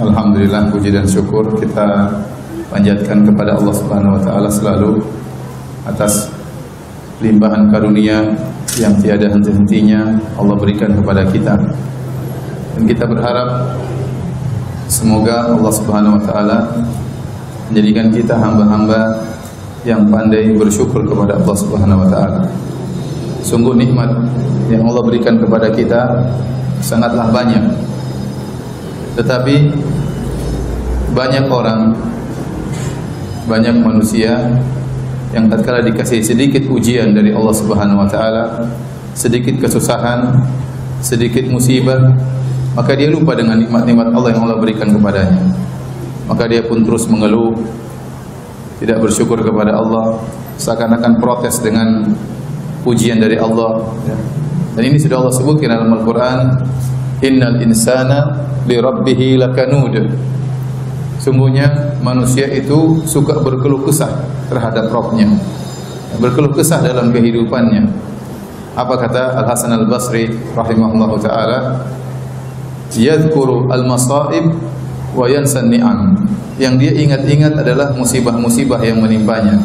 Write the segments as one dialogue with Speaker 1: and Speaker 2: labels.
Speaker 1: Alhamdulillah, puji dan syukur kita panjatkan kepada Allah Subhanahu wa taala selalu atas limpahan karunia yang tiada henti-hentinya Allah berikan kepada kita. Dan kita berharap semoga Allah Subhanahu wa taala menjadikan kita hamba-hamba yang pandai bersyukur kepada Allah Subhanahu wa taala. Sungguh nikmat yang Allah berikan kepada kita sangatlah banyak. Tetapi banyak orang, banyak manusia yang tatkala dikasih sedikit ujian dari Allah Subhanahu wa taala, sedikit kesusahan, sedikit musibah, maka dia lupa dengan nikmat-nikmat Allah yang Allah berikan kepadanya. Maka dia pun terus mengeluh, tidak bersyukur kepada Allah, seakan-akan protes dengan ujian dari Allah. Dan ini sudah Allah sebutkan dalam Al-Quran, Innal insana li rabbih lakanud. Sungguhnya manusia itu suka berkeluh kesah terhadap Rabbnya, berkeluh kesah dalam kehidupannya. Apa kata Al-Hasan Al-Basri rahimahullahu taala? Yadhkuru al-masaib wa yansa an-ni'am. Yang dia ingat-ingat adalah musibah-musibah yang menimpanya,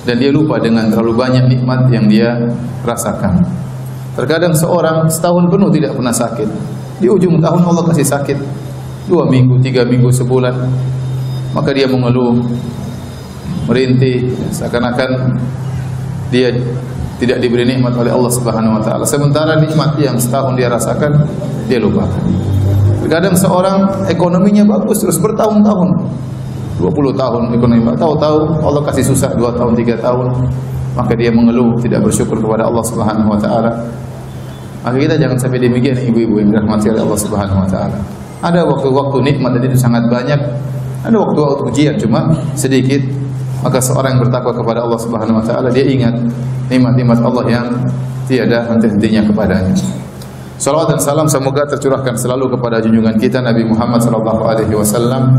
Speaker 1: dan dia lupa dengan terlalu banyak nikmat yang dia rasakan. Terkadang seorang setahun penuh tidak pernah sakit, di ujung tahun Allah kasih sakit 2 minggu, 3 minggu, sebulan, maka dia mengeluh, merintih, seakan-akan dia tidak diberi nikmat oleh Allah Subhanahu wa taala. Sementara nikmat yang setahun dia rasakan, dia lupakan. Terkadang seorang ekonominya bagus terus bertahun-tahun, 20 tahun ekonomi, tahu-tahu Allah kasih susah 2 tahun, 3 tahun, maka dia mengeluh, tidak bersyukur kepada Allah Subhanahu wa taala. Maka kita jangan sampai demikian, ibu-ibu yang dirahmati oleh Allah Subhanahu wa taala. Ada waktu-waktu nikmat itu sangat banyak, ada waktu-waktu ujian cuma sedikit. Maka seorang yang bertakwa kepada Allah Subhanahu wa taala, dia ingat nikmat-nikmat Allah yang tiada henti-hentinya kepadanya. Salawat dan salam semoga tercurahkan selalu kepada junjungan kita Nabi Muhammad sallallahu alaihi wasallam,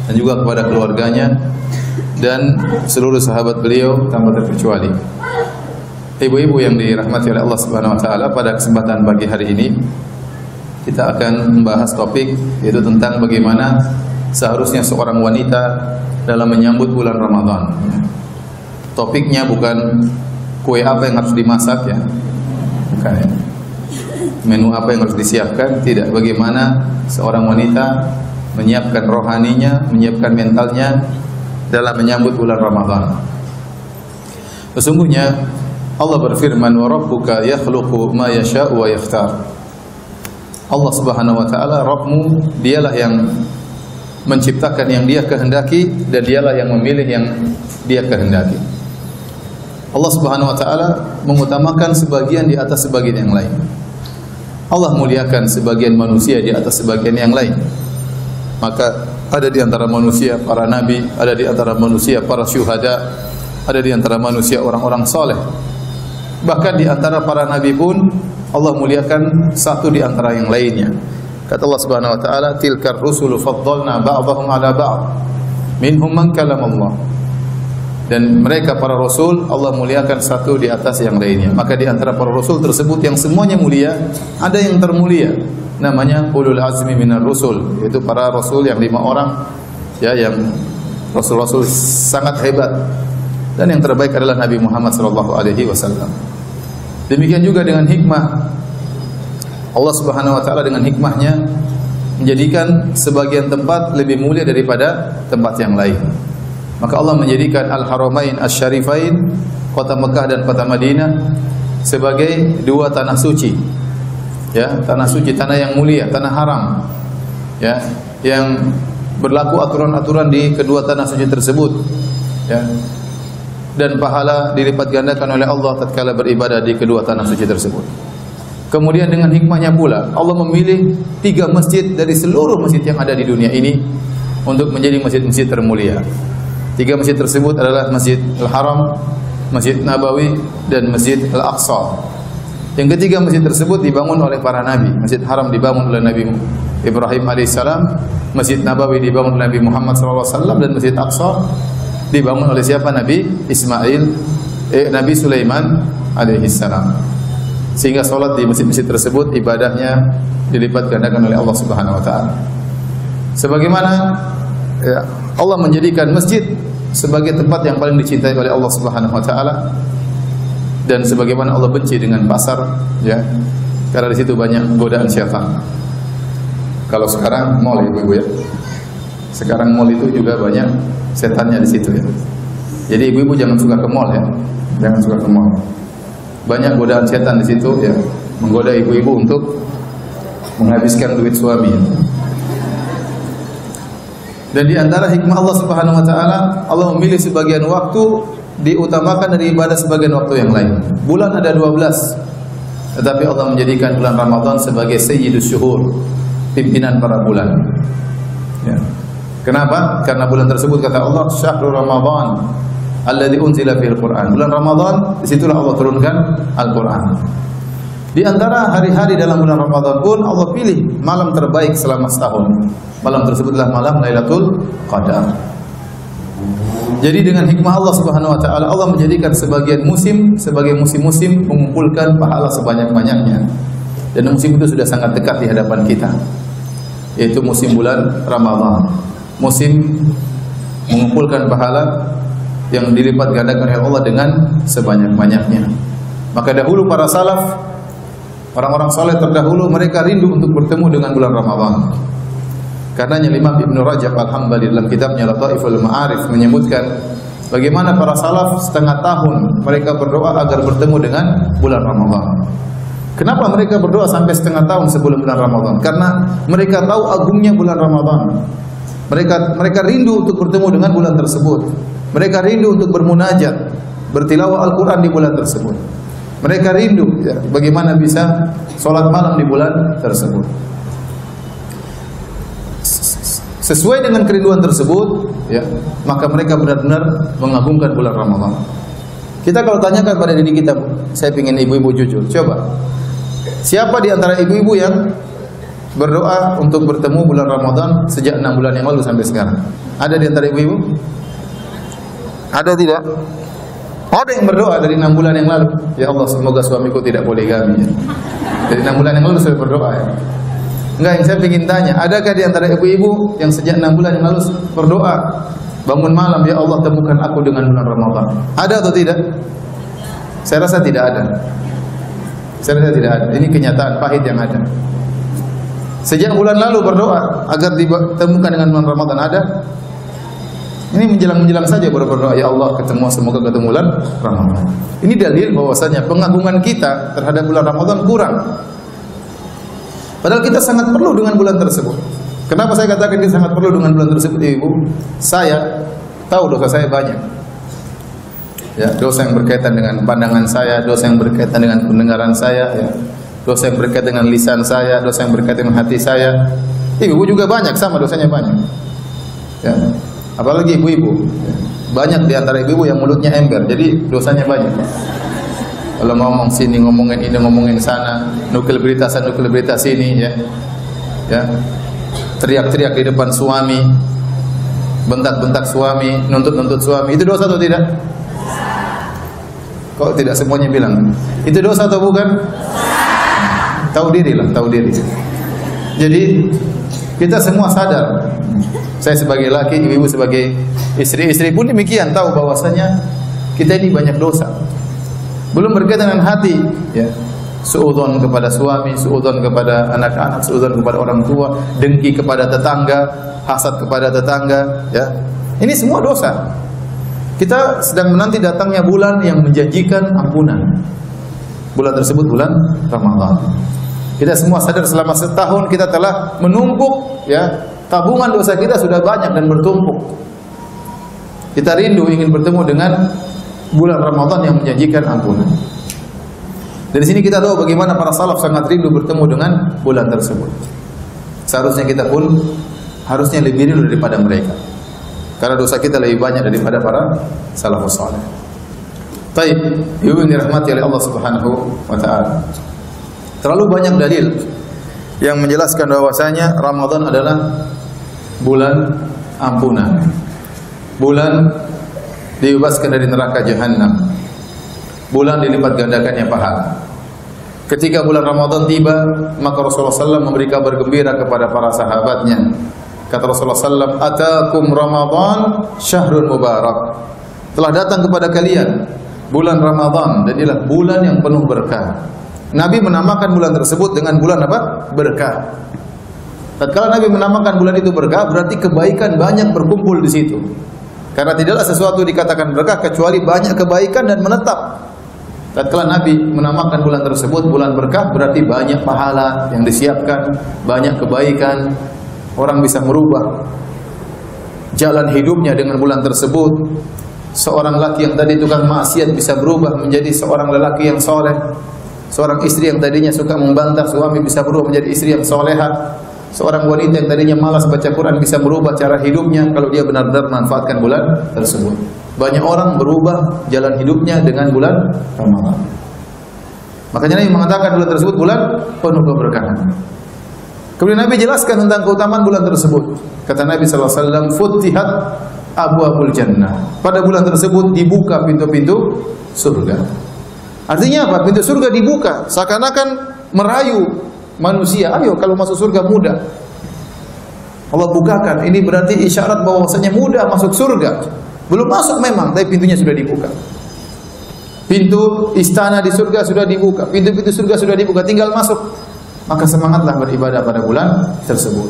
Speaker 1: dan juga kepada keluarganya dan seluruh sahabat beliau tanpa terkecuali. Ibu-ibu yang dirahmati oleh Allah Subhanahu wa taala, pada kesempatan pagi hari ini kita akan membahas topik, yaitu tentang bagaimana seharusnya seorang wanita dalam menyambut bulan Ramadan. Topiknya bukan kue apa yang harus dimasak, ya, bukan, ya. Menu apa yang harus disiapkan, tidak. Bagaimana seorang wanita menyiapkan rohaninya, menyiapkan mentalnya dalam menyambut bulan Ramadan. Sesungguhnya Allah berfirman, wa rabbuka yakhluqu ma yasha'u wa yakhtar. Allah Subhanahu wa taala, Rabbmu, dialah yang menciptakan yang dia kehendaki, dan dialah yang memilih yang dia kehendaki. Allah Subhanahu wa taala mengutamakan sebagian di atas sebagian yang lain. Allah muliakan sebagian manusia di atas sebagian yang lain. Maka ada di antara manusia para nabi, ada di antara manusia para syuhada, ada di antara manusia orang-orang soleh. Bahkan di antara para nabi pun Allah muliakan satu di antara yang lainnya. Kata Allah Subhanahu wa taala, tilkar rusulu faddalna ba'dahum 'ala ba'd minhum man kalama Allah. Dan mereka para rasul Allah muliakan satu di atas yang lainnya. Maka di antara para rasul tersebut yang semuanya mulia, ada yang termulia, namanya ulul azmi minar rusul, yaitu para rasul yang 5 orang, ya, yang rasul-rasul sangat hebat. Dan yang terbaik adalah Nabi Muhammad sallallahu alaihi wasallam. Demikian juga dengan hikmah Allah Subhanahu wa taala, dengan hikmahnya menjadikan sebagian tempat lebih mulia daripada tempat yang lain. Maka Allah menjadikan Al-Haramain Asy-Syarifain, kota Mekah dan kota Madinah, sebagai 2 tanah suci. Ya, tanah suci, tanah yang mulia, tanah haram. Ya, yang berlaku aturan-aturan di kedua tanah suci tersebut. Ya. Dan pahala dilipat gandakan oleh Allah tatkala beribadah di kedua tanah suci tersebut. Kemudian dengan hikmahnya pula Allah memilih 3 masjid dari seluruh masjid yang ada di dunia ini untuk menjadi masjid-masjid termulia. 3 masjid tersebut adalah Masjid Al-Haram, Masjid Nabawi, dan Masjid Al-Aqsa. Yang ketiga masjid tersebut dibangun oleh para nabi. Masjid Haram dibangun oleh Nabi Ibrahim alaihissalam, Masjid Nabawi dibangun oleh Nabi Muhammad sallallahu alaihi wasallam, dan Masjid Aqsa dibangun oleh siapa? Nabi Nabi Sulaiman alaihissalam. Sehingga salat di masjid-masjid tersebut ibadahnya dilipat gandakan oleh Allah Subhanahu wa taala. Sebagaimana ya, Allah menjadikan masjid sebagai tempat yang paling dicintai oleh Allah Subhanahu wa taala, dan sebagaimana Allah benci dengan pasar, ya. Karena di situ banyak godaan syaitan. Kalau sekarang mall, ibu-ibu ya. Sekarang mall itu juga banyak setannya di situ ya. Jadi ibu-ibu jangan suka ke mall ya. Jangan suka ke mall. Banyak godaan setan di situ ya, menggoda ibu-ibu untuk menghabiskan duit suami. Dan di antara hikmah Allah Subhanahu wa taala, Allah memilih sebagian waktu diutamakan dari ibadah sebagian waktu yang lain. Bulan ada 12, tetapi Allah menjadikan bulan Ramadan sebagai sayyidus syuhur, pimpinan para bulan. Ya. Kenapa? Karena bulan tersebut kata Allah, syahrul Ramadan alladzi unzila fil Qur'an. Bulan Ramadan, disitulah Allah turunkan Al-Qur'an. Di antara hari-hari dalam bulan Ramadan pun Allah pilih malam terbaik selama setahun. Malam tersebutlah malam Lailatul Qadar. Jadi dengan hikmah Allah Subhanahu wa taala, Allah menjadikan sebagian musim sebagai musim-musim mengumpulkan pahala sebanyak-banyaknya. Dan musim itu sudah sangat dekat di hadapan kita, yaitu musim bulan Ramadan. Musim mengumpulkan pahala yang dilipat gandakan oleh Allah dengan sebanyak-banyaknya. Maka dahulu para salaf, orang-orang saleh terdahulu, mereka rindu untuk bertemu dengan bulan Ramadan. Karenanya Imam Ibnu Rajab Al-Hambali dalam kitabnya Lataiful Ma'arif menyebutkan bagaimana para salaf setengah tahun mereka berdoa agar bertemu dengan bulan Ramadan. Kenapa mereka berdoa sampai setengah tahun sebelum bulan Ramadan? Karena mereka tahu agungnya bulan Ramadan. Mereka rindu untuk bertemu dengan bulan tersebut. Mereka rindu untuk bermunajat, bertilawah Al-Quran di bulan tersebut. Mereka rindu ya, bagaimana bisa sholat malam di bulan tersebut. Sesuai dengan kerinduan tersebut, ya, maka mereka benar-benar mengagungkan bulan Ramadan. Kita kalau tanyakan pada diri kita, saya ingin ibu-ibu jujur, coba. Siapa di antara ibu-ibu yang berdoa untuk bertemu bulan Ramadan sejak 6 bulan yang lalu sampai sekarang? Ada di antara ibu-ibu? Ada tidak? Ada yang berdoa dari 6 bulan yang lalu. Ya Allah, semoga suamiku tidak poligami. Ya. Dari 6 bulan yang lalu saya berdoa. Ya. Enggak, yang saya ingin tanya, adakah di antara ibu-ibu yang sejak 6 bulan yang lalu berdoa, bangun malam, ya Allah temukan aku dengan bulan Ramadan? Ada atau tidak? Saya rasa tidak ada. Saya rasa tidak ada. Ini kenyataan pahit yang ada. Sejak bulan lalu berdoa agar ditemukan dengan bulan Ramadan, ada? Ini menjelang-menjelang saja baru berdoa, ya Allah semoga ketemu bulan Ramadan. Ini dalil bahwasanya pengagungan kita terhadap bulan Ramadan kurang. Padahal kita sangat perlu dengan bulan tersebut. Kenapa saya katakan kita sangat perlu dengan bulan tersebut, Ibu? Saya tahu dosa saya banyak. Ya, dosa yang berkaitan dengan pandangan saya, dosa yang berkaitan dengan pendengaran saya, ya. Dosa yang berkaitan dengan lisan saya, dosa yang berkaitan dengan hati saya. Ibu juga banyak, sama dosanya banyak. Ya. Apalagi ibu-ibu. Banyak di antara ibu-ibu yang mulutnya ember, jadi dosanya banyak. Kalau ngomong sini, ngomongin ini, ngomongin sana, nukil berita sana, nukil berita sini, ya. Ya. Teriak-teriak di depan suami, bentak-bentak suami, nuntut-nuntut suami. Itu dosa atau tidak? Kok tidak semuanya bilang? Itu dosa atau bukan? Tahu diri lah, tahu diri. Jadi kita semua sadar. Saya sebagai laki, ibu sebagai istri pun demikian, tahu bahwasanya kita ini banyak dosa. Belum berkaitan dengan hati, ya. Suudzon kepada suami, suudzon kepada anak-anak, suudzon kepada orang tua, dengki kepada tetangga, hasad kepada tetangga, ya. Ini semua dosa. Kita sedang menanti datangnya bulan yang menjanjikan ampunan. Bulan tersebut bulan Ramadan. Kita semua sadar selama setahun kita telah menumpuk, ya, tabungan dosa kita sudah banyak dan bertumpuk. Kita rindu ingin bertemu dengan bulan Ramadan yang menjanjikan ampunan. Dari sini kita tahu bagaimana para salaf sangat rindu bertemu dengan bulan tersebut. Seharusnya kita pun harusnya lebih rindu daripada mereka. Karena dosa kita lebih banyak daripada para salafus saleh. Baik, ibu yang dirahmati oleh Allah Subhanahu wa taala. Terlalu banyak dalil yang menjelaskan bahwasanya Ramadan adalah bulan ampunan. Bulan dibebaskan dari neraka jahanam. Bulan dilipat gandakannya pahala. Ketika bulan Ramadan tiba, maka Rasulullah SAW memberi kabar gembira kepada para sahabatnya. Kata Rasulullah SAW, "Atakum Ramadan syahrun mubarak." Telah datang kepada kalian bulan Ramadan, dan inilah bulan yang penuh berkah. Nabi menamakan bulan tersebut dengan bulan apa? Berkah. Tatkala Nabi menamakan bulan itu berkah, berarti kebaikan banyak berkumpul di situ. Karena tidaklah sesuatu dikatakan berkah kecuali banyak kebaikan dan menetap. Tatkala Nabi menamakan bulan tersebut bulan berkah, berarti banyak pahala yang disiapkan, banyak kebaikan. Orang bisa merubah jalan hidupnya dengan bulan tersebut. Seorang laki yang tadi tukang maksiat bisa berubah menjadi seorang lelaki yang soleh. Seorang istri yang tadinya suka membantah suami bisa berubah menjadi istri yang soleha. Seorang wanita yang tadinya malas baca Quran bisa berubah cara hidupnya kalau dia benar-benar manfaatkan bulan tersebut. Banyak orang berubah jalan hidupnya dengan bulan Ramadan. Makanya Nabi mengatakan bulan tersebut bulan penuh keberkahan. Kemudian Nabi jelaskan tentang keutamaan bulan tersebut. Kata Nabi SAW, "Futihat abwabul jannah." Pada bulan tersebut dibuka pintu-pintu surga. Artinya apa? Pintu surga dibuka, seakan-akan merayu manusia, ayo kalau masuk surga mudah. Allah bukakan, ini berarti isyarat bahwasanya mudah masuk surga. Belum masuk memang, tapi pintunya sudah dibuka. Pintu istana di surga sudah dibuka, pintu-pintu surga sudah dibuka, tinggal masuk. Maka semangatlah beribadah pada bulan tersebut.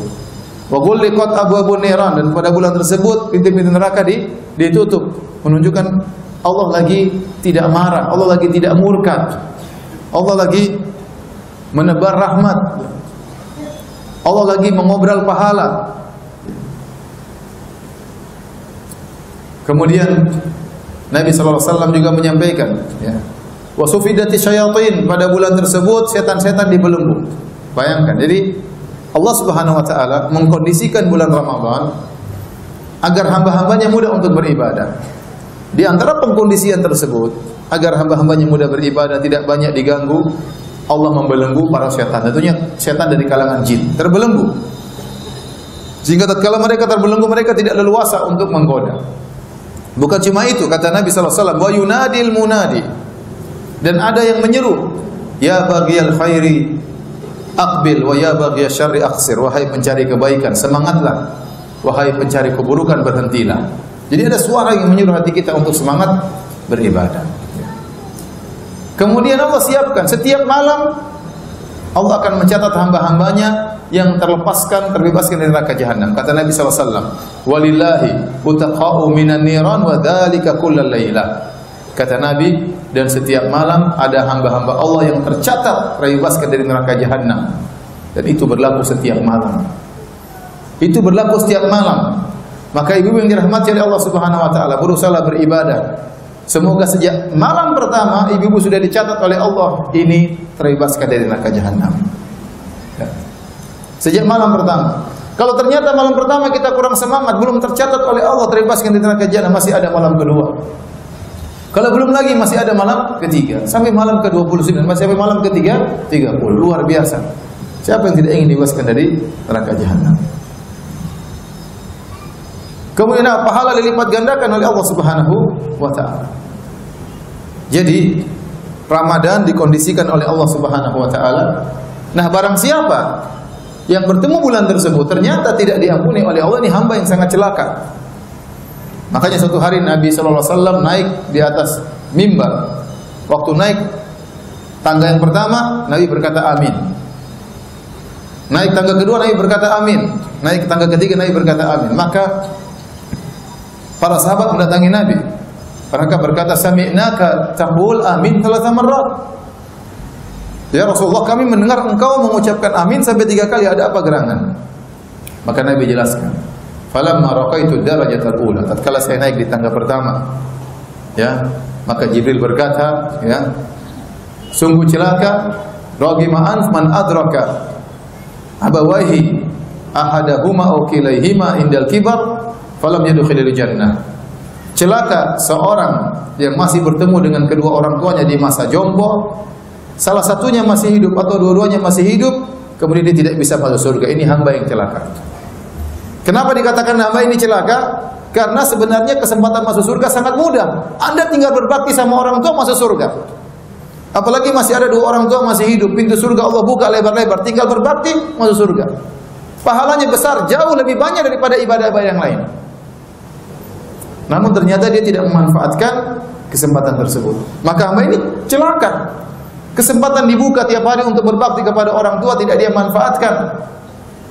Speaker 1: Wa ghulliqat abwabun niran, dan pada bulan tersebut pintu-pintu neraka ditutup, menunjukkan Allah lagi tidak marah, Allah lagi tidak murka. Allah lagi menebar rahmat. Allah lagi mengobral pahala. Kemudian Nabi SAW juga menyampaikan, ya, wa sufidati syayatin, pada bulan tersebut setan-setan dibelenggu. Bayangkan, jadi Allah Subhanahu wa taala mengkondisikan bulan Ramadan agar hamba-hambanya mudah untuk beribadah. Di antara pengkondisian tersebut agar hamba-hambanya mudah beribadah, tidak banyak diganggu, Allah membelenggu para setan. Tentunya setan dari kalangan jin terbelenggu. Sehingga tatkala mereka terbelenggu, mereka tidak leluasa untuk menggoda. Bukan cuma itu, kata Nabi SAW, wa yunadil munadi, dan ada yang menyeru, ya baghiyal khairi aqbil wa ya baghiyasy syarri aqsir, wahai pencari kebaikan semangatlah, wahai pencari keburukan berhentilah. Jadi ada suara yang menyuruh hati kita untuk semangat beribadah. Kemudian Allah siapkan setiap malam, Allah akan mencatat hamba-hambanya yang terlepaskan, terbebaskan dari neraka jahanam. Kata Nabi SAW, walillahi utaqa'u minan niran wa dzalika kullal lailah. Kata Nabi, dan setiap malam ada hamba-hamba Allah yang tercatat terbebaskan dari neraka jahanam. Dan itu berlaku setiap malam. Itu berlaku setiap malam. Maka ibu yang dirahmati oleh Allah Subhanahu wa taala, berusahalah beribadah. Semoga sejak malam pertama ibu-ibu sudah dicatat oleh Allah, ini terbebaskan dari neraka jahanam. Ya. Sejak malam pertama. Kalau ternyata malam pertama kita kurang semangat, belum tercatat oleh Allah terbebaskan dari neraka jahanam, masih ada malam kedua. Kalau belum lagi masih ada malam ketiga, sampai malam ke-29, masih sampai malam ke-30, luar biasa. Siapa yang tidak ingin dibebaskan dari neraka jahanam? Kemudian pahala dilipat gandakan oleh Allah Subhanahu wa taala. Jadi Ramadan dikondisikan oleh Allah Subhanahu wa taala. Nah, barang siapa yang bertemu bulan tersebut ternyata tidak diampuni oleh Allah, ini hamba yang sangat celaka. Makanya suatu hari Nabi sallallahu alaihi wasallam naik di atas mimbar. Waktu naik tangga yang pertama, Nabi berkata amin. Naik tangga kedua, Nabi berkata amin. Naik tangga ketiga, Nabi berkata amin. Maka para sahabat mendatangi Nabi. Mereka berkata, sami'naka taqul amin 3 marrat. Ya Rasulullah, kami mendengar engkau mengucapkan amin sampai 3 kali, ada apa gerangan? Maka Nabi jelaskan, falamma raqaitu darajatal ula, tatkala saya naik di tangga pertama, ya, maka Jibril berkata, ya, sungguh celaka raghima anf man adraka abawaihi ahadahuma aw kilaihima indal kibar falam yadkhulul jannah. Celaka seorang yang masih bertemu dengan kedua orang tuanya di masa jompo, salah satunya masih hidup atau dua-duanya masih hidup, kemudian dia tidak bisa masuk surga. Ini hamba yang celaka. Kenapa dikatakan hamba ini celaka? Karena sebenarnya kesempatan masuk surga sangat mudah. Anda tinggal berbakti sama orang tua masuk surga. Apalagi masih ada 2 orang tua masih hidup, pintu surga Allah buka lebar-lebar, tinggal berbakti masuk surga. pahalanya besar, jauh lebih banyak daripada ibadah-ibadah yang lain. Namun ternyata dia tidak memanfaatkan kesempatan tersebut. Maka hamba ini celaka. Kesempatan dibuka tiap hari untuk berbakti kepada orang tua tidak dia manfaatkan.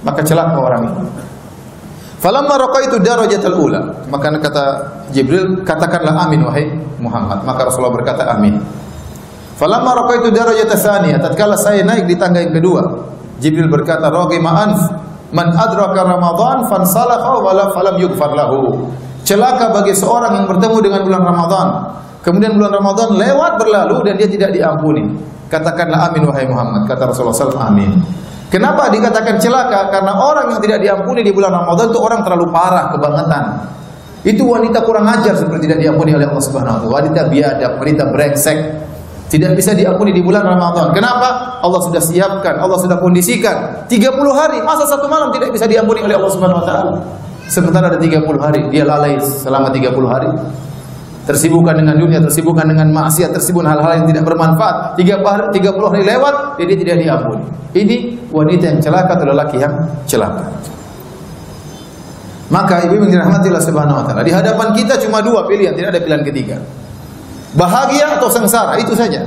Speaker 1: Maka celaka orang ini. Falamma raqaitu darajatal ula, maka kata Jibril, katakanlah amin wahai Muhammad. Maka Rasulullah berkata amin. Falamma raqaitu darajatas tsaniyah, tatkala saya naik di tangga yang kedua, Jibril berkata, raghima anf man adraka Ramadan fansalakha wa falam yughfar lahu. Celaka bagi seorang yang bertemu dengan bulan Ramadan, kemudian bulan Ramadan lewat berlalu dan dia tidak diampuni. Katakanlah amin wahai Muhammad. Kata Rasulullah SAW, amin. Kenapa dikatakan celaka? Karena orang yang tidak diampuni di bulan Ramadan itu orang terlalu parah, kebangetan. Itu wanita kurang ajar seperti tidak diampuni oleh Allah Subhanahu wa taala. Wanita biadab, wanita brengsek. Tidak bisa diampuni di bulan Ramadan. Kenapa? Allah sudah siapkan, Allah sudah kondisikan 30 hari, masa satu malam tidak bisa diampuni oleh Allah Subhanahu wa taala. Sementara ada 30 hari, dia lalai selama 30 hari. Tersibukkan dengan dunia, tersibukkan dengan maksiat, tersibukkan hal-hal yang tidak bermanfaat. 30 hari lewat, dia tidak diampuni. Ini wanita yang celaka atau lelaki yang celaka. Maka ibu yang dirahmati Allah Subhanahu wa taala, di hadapan kita cuma dua pilihan, tidak ada pilihan ketiga. Bahagia atau sengsara, itu saja.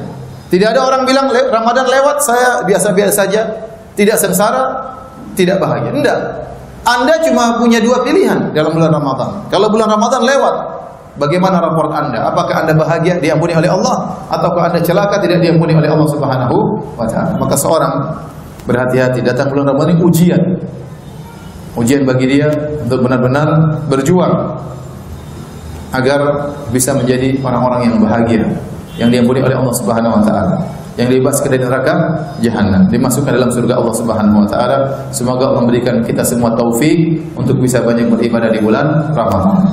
Speaker 1: Tidak ada orang bilang Ramadan lewat, saya biasa-biasa saja, tidak sengsara, tidak bahagia. Tidak. Anda cuma punya dua pilihan dalam bulan Ramadan. Kalau bulan Ramadan lewat, bagaimana raport Anda? Apakah Anda bahagia diampuni oleh Allah, ataukah Anda celaka tidak diampuni oleh Allah Subhanahu wa taala? Maka seorang berhati-hati, datang bulan Ramadan ini ujian. Ujian bagi dia untuk benar-benar berjuang agar bisa menjadi orang-orang yang bahagia, yang diampuni oleh Allah Subhanahu wa taala, yang dibebaskan dari neraka jahanam, dimasukkan dalam surga Allah Subhanahu wa taala. Semoga Allah memberikan kita semua taufik untuk bisa banyak beribadah di bulan Ramadan.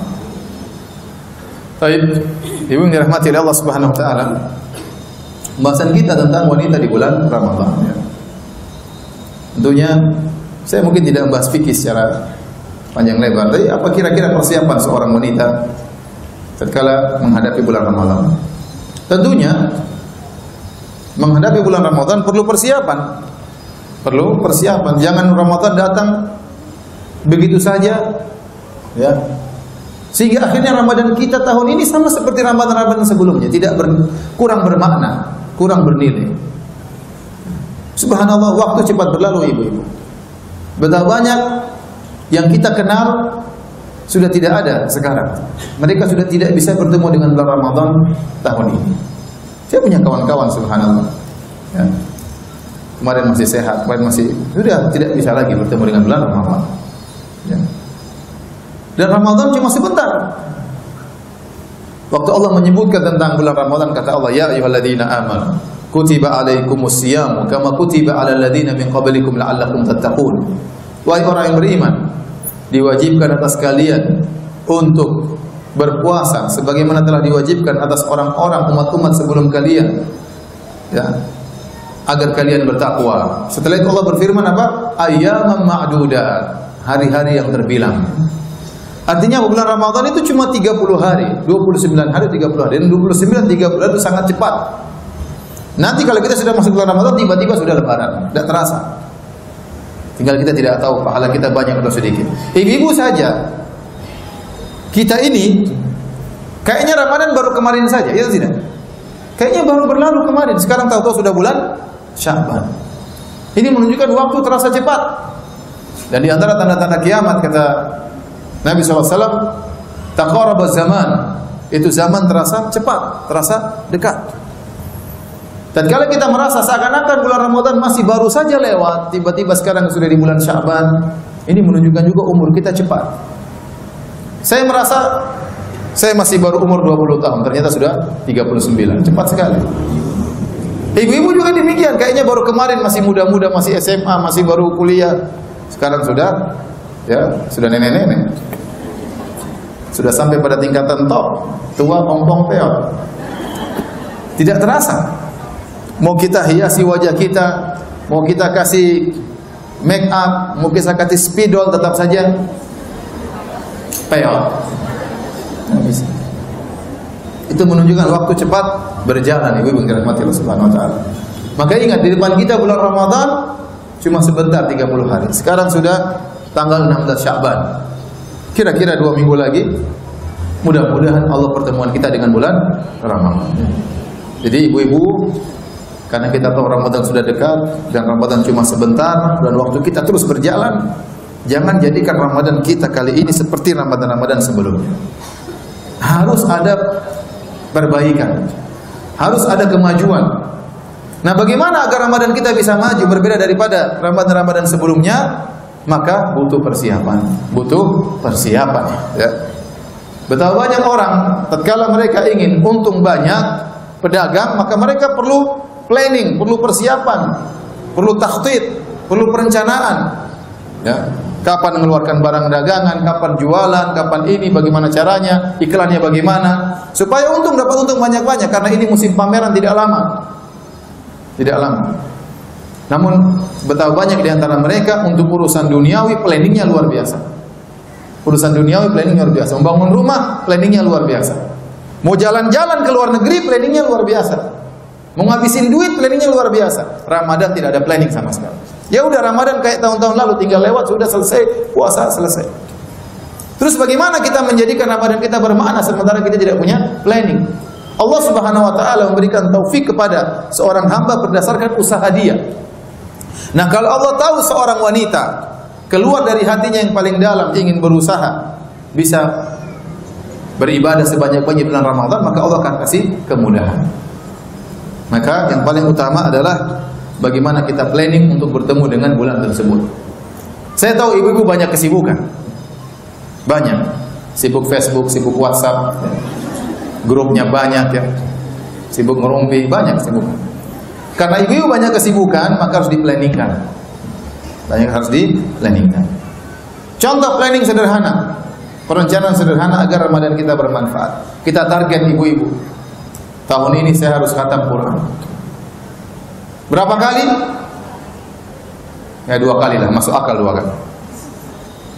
Speaker 1: Baik, ibu yang dirahmati oleh Allah Subhanahu wa taala, pembahasan kita tentang wanita di bulan Ramadan ya. Tentunya saya mungkin tidak membahas fikih secara panjang lebar, tapi apa kira-kira persiapan seorang wanita tatkala menghadapi bulan Ramadan? Tentunya menghadapi bulan Ramadan perlu persiapan. Perlu persiapan. Jangan Ramadan datang begitu saja ya. Sehingga akhirnya Ramadan kita tahun ini sama seperti Ramadan sebelumnya, kurang bermakna, kurang bernilai. Subhanallah, waktu cepat berlalu ibu-ibu. Betapa banyak yang kita kenal sudah tidak ada sekarang. Mereka sudah tidak bisa bertemu dengan bulan Ramadan tahun ini. Saya punya kawan-kawan subhanallah ya. Kemarin masih sehat, kemarin masih sudah tidak bisa lagi bertemu dengan bulan Ramadan ya. Dan Ramadan cuma sebentar. Waktu Allah menyebutkan tentang bulan Ramadan, kata Allah, ya ayyuhalladzina amanu kutiba alaikumusiyam kama kutiba alal ladzina min qablikum la'allakum tattaqun. Wahai orang yang beriman, diwajibkan atas kalian untuk berpuasa sebagaimana telah diwajibkan atas orang-orang umat-umat sebelum kalian ya, agar kalian bertakwa. Setelah itu Allah berfirman apa? Ayyaman ma'dudat, hari-hari yang terbilang. Artinya bulan Ramadan itu cuma 30 hari, 29 hari 30 hari, dan 29 30 itu sangat cepat. Nanti kalau kita sudah masuk bulan Ramadan, tiba-tiba sudah lebaran, tidak terasa. Tinggal kita tidak tahu pahala kita banyak atau sedikit. Ibu-ibu saja, kita ini kayaknya Ramadan baru kemarin saja, itu tidak? Kayaknya baru berlalu kemarin. Sekarang tahu-tahu sudah bulan Sya'ban. Ini menunjukkan waktu terasa cepat. Dan di antara tanda-tanda kiamat kata Nabi SAW, taqaraba zaman, itu zaman terasa cepat, terasa dekat. Dan kalau kita merasa seakan-akan bulan Ramadan masih baru saja lewat, tiba-tiba sekarang sudah di bulan Sya'ban, ini menunjukkan juga umur kita cepat. Saya merasa saya masih baru umur 20 tahun, ternyata sudah 39, cepat sekali. Ibu-ibu juga demikian, kayaknya baru kemarin masih muda-muda, masih SMA, masih baru kuliah. Sekarang sudah nenek-nenek. Sudah sampai pada tingkatan top, tua ompong peot. Tidak terasa. Mau kita hiasi wajah kita, mau kita kasih make up, mau kita kasih spidol, tetap saja peot. Itu menunjukkan waktu cepat berjalan, ibu-ibu yang dirahmati Allah Subhanahu wa taala. Maka ingat, di depan kita bulan Ramadan cuma sebentar 30 hari. Sekarang sudah tanggal 16 Sya'ban. Kira-kira 2 minggu lagi mudah-mudahan Allah pertemuan kita dengan bulan Ramadan. Jadi ibu-ibu, karena kita tahu Ramadan sudah dekat dan Ramadan cuma sebentar dan waktu kita terus berjalan, jangan jadikan Ramadan kita kali ini seperti Ramadan-Ramadan sebelumnya. Harus ada perbaikan, harus ada kemajuan. Nah, bagaimana agar Ramadan kita bisa maju berbeda daripada Ramadan-Ramadan sebelumnya? Maka butuh persiapan, ya. Betapa banyak orang tatkala mereka ingin untung banyak, pedagang, maka mereka perlu planning, perlu persiapan, perlu takhtit, perlu perencanaan. Ya, kapan mengeluarkan barang dagangan, kapan jualan, kapan ini, bagaimana caranya, iklannya bagaimana, supaya dapat untung banyak-banyak. Karena ini musim pameran tidak lama. Namun betapa banyak di antara mereka untuk urusan duniawi planningnya luar biasa. Urusan duniawi planningnya luar biasa. Membangun rumah planningnya luar biasa. Mau jalan-jalan ke luar negeri planningnya luar biasa. Mau ngabisin duit planningnya luar biasa. Ramadan tidak ada planning sama sekali. Ya udah, Ramadan kayak tahun-tahun lalu, tinggal lewat sudah selesai, puasa selesai. Terus bagaimana kita menjadikan Ramadan kita bermakna sementara kita tidak punya planning? Allah Subhanahu wa taala memberikan taufik kepada seorang hamba berdasarkan usaha dia. Nah, kalau Allah tahu seorang wanita keluar dari hatinya yang paling dalam ingin berusaha bisa beribadah sebanyak-banyak bulan Ramadan, maka Allah akan kasih kemudahan. Maka yang paling utama adalah bagaimana kita planning untuk bertemu dengan bulan tersebut. Saya tahu ibu-ibu banyak kesibukan. Banyak. Sibuk Facebook, sibuk WhatsApp. Grupnya banyak ya. Sibuk ngerumpi, banyak kesibukan. Karena ibu-ibu banyak kesibukan, maka harus diplanningkan. Harus diplanningkan. Contoh planning sederhana. Perencanaan sederhana agar Ramadan kita bermanfaat. Kita target ibu-ibu. Tahun ini saya harus khatam Quran. Berapa kali? Ya 2 kali lah, masuk akal 2 kali.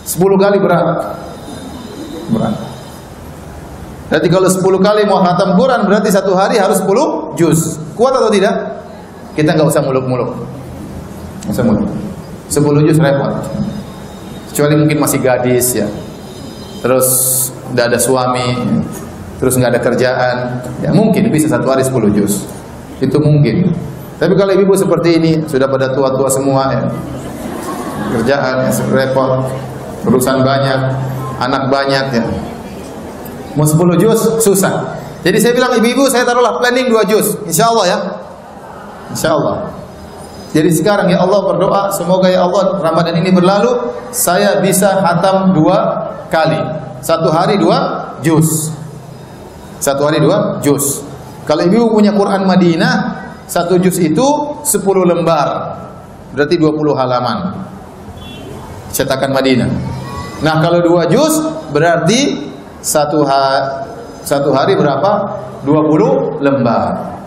Speaker 1: 10 kali berat. Berarti kalau 10 kali mau khatam Quran, berarti 1 hari harus 10 juz. Kuat atau tidak? Kita nggak usah muluk-muluk. 10 juz repot. Kecuali mungkin masih gadis ya. Terus tidak ada suami, terus nggak ada kerjaan, ya mungkin bisa 1 hari 10 juz. Itu mungkin. Tapi kalau ibu seperti ini sudah pada tua-tua semua ya, kerjaan ya, repot, urusan banyak, anak banyak ya, mau 10 juz susah. Jadi saya bilang ibu-ibu, saya taruhlah planning 2 juz, insya Allah ya, insya Allah. Jadi sekarang ya Allah berdoa, semoga ya Allah Ramadan ini berlalu, saya bisa khatam 2 kali, 1 hari 2 juz, 1 hari 2 juz. Kalau ibu punya Quran Madinah, 1 juz itu 10 lembar, berarti 20 halaman cetakan Madinah. Nah kalau 2 juz berarti satu hari berapa? 20 lembar.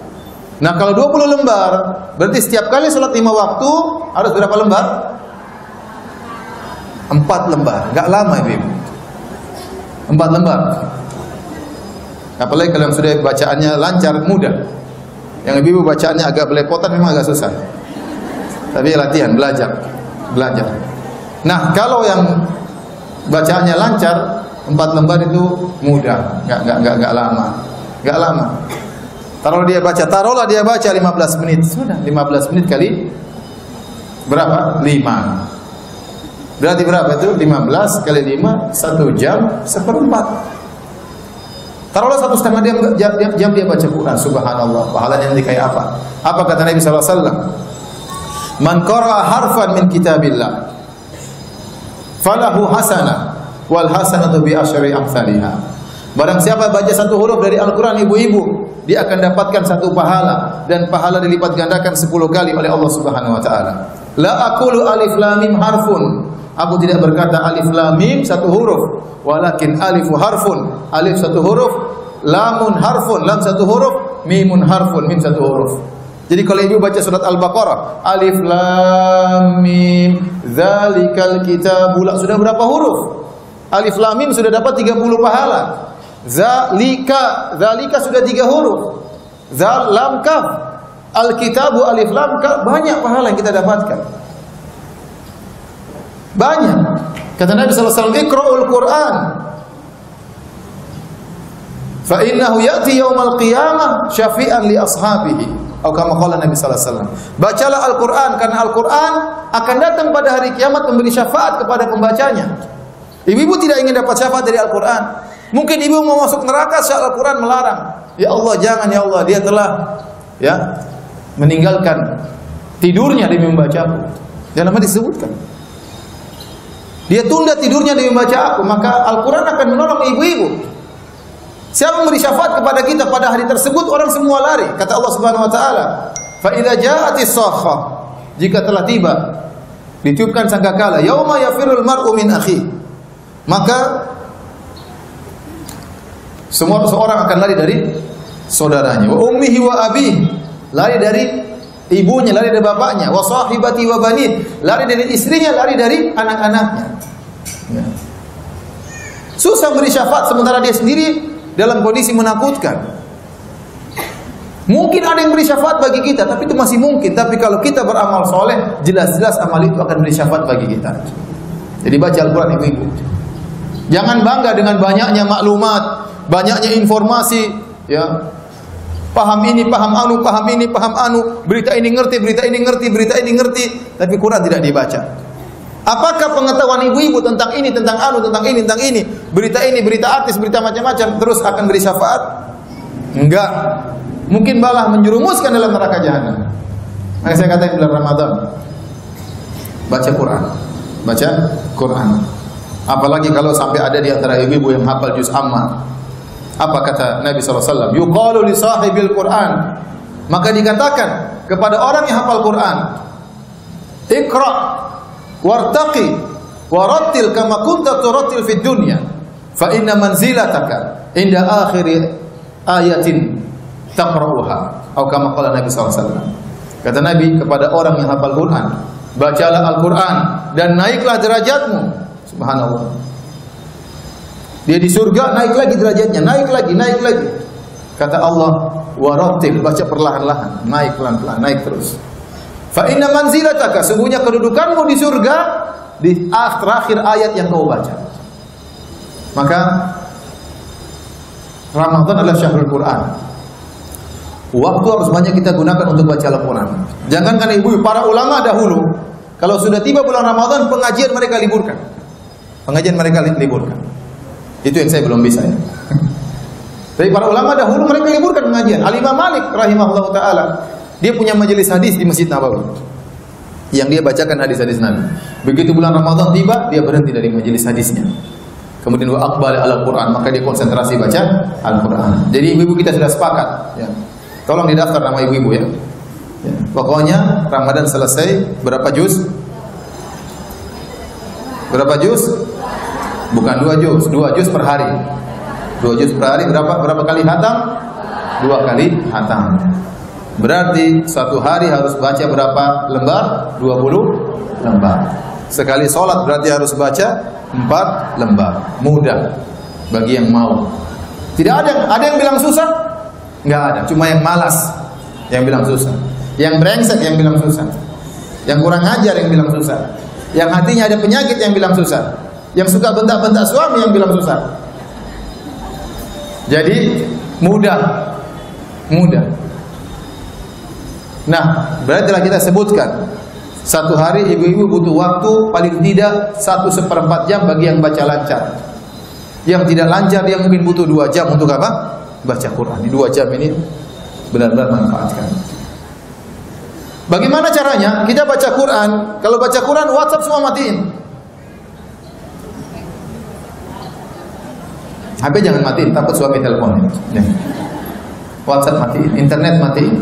Speaker 1: Nah kalau 20 lembar berarti setiap kali sholat 5 waktu harus berapa lembar? 4 lembar. Gak lama ibu. 4 lembar. Apalagi kalau yang sudah bacaannya lancar, mudah. Yang ibu bacaannya agak belepotan memang agak susah. Tapi latihan, belajar. Nah kalau yang bacaannya lancar, 4 lembar itu mudah, gak lama. Taruhlah dia baca 15 menit. Sudah 15 menit kali berapa? 5. Berarti berapa itu? 15 kali 5 1 jam 1/4. Taruhlah 1,5 jam dia baca Quran. Subhanallah, pahalanya nanti kayak apa? Apa kata Nabi sallallahu alaihi wasallam? Man qara'a harfan min kitabillah falahu hasanah wal hasanatu bi asyri amsalihah. Barang siapa baca 1 huruf dari Al-Quran ibu-ibu, dia akan dapatkan 1 pahala dan pahala dilipat gandakan 10 kali oleh Allah Subhanahu wa taala. La aqulu alif lam mim harfun. Aku tidak berkata alif lam mim 1 huruf, walakin alifu harfun. Alif 1 huruf, lamun harfun, lam 1 huruf, mimun harfun, mim 1 huruf. Jadi kalau ibu baca surat Al-Baqarah, alif lam mim dzalikal kitabul, sudah berapa huruf? Alif lam mim sudah dapat 30 pahala. Zalika sudah 3 huruf. Zal lam kaf. Al-kitabu alif lam kaf, banyak pahala yang kita dapatkan. Banyak. Kata Nabi sallallahu alaihi wasallam, "Iqra'ul Qur'an. Fa innahu ya'ti yaumal qiyamah syafi'an li ashabihi." Atau kama qala Nabi sallallahu alaihi wasallam. Bacalah Al-Qur'an karena Al-Qur'an akan datang pada hari kiamat memberi syafaat kepada pembacanya. Ibu-ibu tidak ingin dapat syafaat dari Al-Qur'an. Mungkin ibu mau masuk neraka saat Al-Qur'an melarang. Ya Allah, jangan ya Allah, dia telah meninggalkan tidurnya demi membaca aku. Jangan nama disebutkan. Dia tunda tidurnya demi membaca aku, maka Al-Qur'an akan menolong ibu-ibu. Siapa memberi syafaat kepada kita pada hari tersebut, orang semua lari. Kata Allah Subhanahu wa taala, "Fa idza ja'atis sakhah." Jika telah tiba ditiupkan sangkakala, yauma yafirul mar'u min akhi. Maka semua seorang akan lari dari saudaranya. Wa ummihi wa abihi, lari dari ibunya, lari dari bapaknya. Wa sahibati wa banin, lari dari istrinya, lari dari anak-anaknya. Ya. Susah beri syafaat sementara dia sendiri dalam kondisi menakutkan. Mungkin ada yang beri syafaat bagi kita, tapi itu masih mungkin. Tapi kalau kita beramal soleh, jelas-jelas amal itu akan beri syafaat bagi kita. Jadi baca Al-Quran ibu-ibu. Jangan bangga dengan banyaknya maklumat, banyaknya informasi, ya. Paham ini, paham anu, paham ini, paham anu. Berita ini ngerti, berita ini ngerti, berita ini ngerti, tapi Quran tidak dibaca. Apakah pengetahuan ibu-ibu tentang ini, tentang anu, tentang ini, berita ini, berita artis, berita macam-macam terus akan beri syafaat? Enggak. Mungkin malah menjerumuskan dalam neraka jahanam. Maka saya katakan bulan Ramadan, baca Quran. Baca Quran. Apalagi kalau sampai ada di antara ibu-ibu yang hafal juz amma. Apa kata Nabi SAW? Yuqalu li sahibil Quran. Maka dikatakan kepada orang yang hafal Quran, Iqra wartaqi warattil kama kunta turattil fid dunya fa inna manzilataka inda akhir ayatin taqra'uha. Atau kama qala Nabi SAW. Kata Nabi kepada orang yang hafal Quran, bacalah Al-Quran dan naiklah derajatmu. Subhanallah. Dia di surga, naik lagi derajatnya, naik lagi. Kata Allah, warattil, baca perlahan-lahan, naik pelan-pelan, naik terus. Fa inna manzilataka, sungguhnya kedudukanmu di surga di terakhir ayat yang kau baca. Maka Ramadan adalah syahrul Quran. Waktu harus banyak kita gunakan untuk baca Al-Quran. Jangankan ibu, para ulama dahulu, kalau sudah tiba bulan Ramadan, pengajian mereka liburkan. Itu yang saya belum bisa ya. Tapi para ulama dahulu mereka liburkan pengajian. Al-Imam Malik rahimahullah ta'ala, dia punya majelis hadis di Masjid Nabawi yang dia bacakan hadis-hadis Nabi. Begitu bulan Ramadan tiba, dia berhenti dari majelis hadisnya. Kemudian wa aqbal al-Quran, maka dia konsentrasi baca Al-Quran. Jadi ibu-ibu kita sudah sepakat ya. Tolong didaftar nama ibu-ibu ya. Pokoknya Ramadan selesai, berapa juz? Berapa juz? Bukan 2 juz, 2 juz per hari. 2 juz per hari berapa kali hatam? 2 kali hatam. Berarti satu hari harus baca berapa lembar? 20 lembar. Sekali sholat berarti harus baca 4 lembar. Mudah bagi yang mau. Tidak ada yang bilang susah? Enggak ada, cuma yang malas yang bilang susah. Yang brengsek yang bilang susah. Yang kurang ajar yang bilang susah. Yang hatinya ada penyakit yang bilang susah. Yang suka bentak-bentak suami yang bilang susah. Jadi mudah. Nah, berarti telah kita sebutkan, satu hari ibu-ibu butuh waktu paling tidak 1/4 jam bagi yang baca lancar. Yang tidak lancar dia mungkin butuh 2 jam untuk apa? Baca Quran. Di 2 jam ini benar-benar manfaatkan. Bagaimana caranya? Kita baca Quran. Kalau baca Quran, WhatsApp semua matiin. HP jangan matiin, takut suami telepon. Ya. WhatsApp matiin, internet matiin.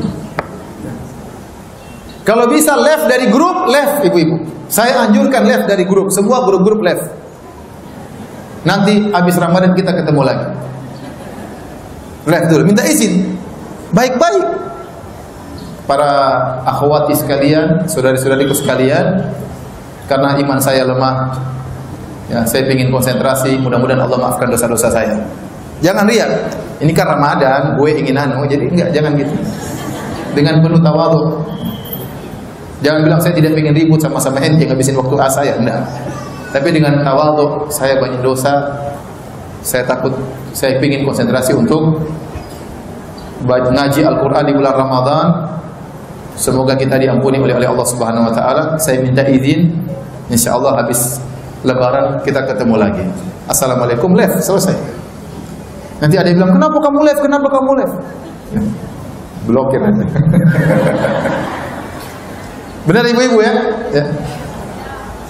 Speaker 1: Kalau bisa left dari grup, left ibu-ibu. Saya anjurkan left dari grup, semua grup-grup left. Nanti habis Ramadan kita ketemu lagi. Left dulu, minta izin. Baik-baik. Para akhwati sekalian, saudari-saudariku sekalian, karena iman saya lemah, ya, saya ingin konsentrasi, mudah-mudahan Allah maafkan dosa-dosa saya. Jangan riak. Ini kan Ramadan, gue ingin jadi enggak, jangan gitu. Dengan penuh tawadhu. Jangan bilang saya tidak ingin ribut sama ente, ngabisin waktu saya, enggak. Tapi dengan tawadhu, saya banyak dosa, saya takut, saya ingin konsentrasi untuk ngaji Al-Quran di bulan Ramadan. Semoga kita diampuni oleh Allah Subhanahu Wa Taala. Saya minta izin, insya Allah habis Lebaran kita ketemu lagi. Assalamualaikum, live, selesai. Nanti ada yang bilang, kenapa kamu live? Kenapa kamu live? Blokir aja. Benar ibu-ibu ya? Ya.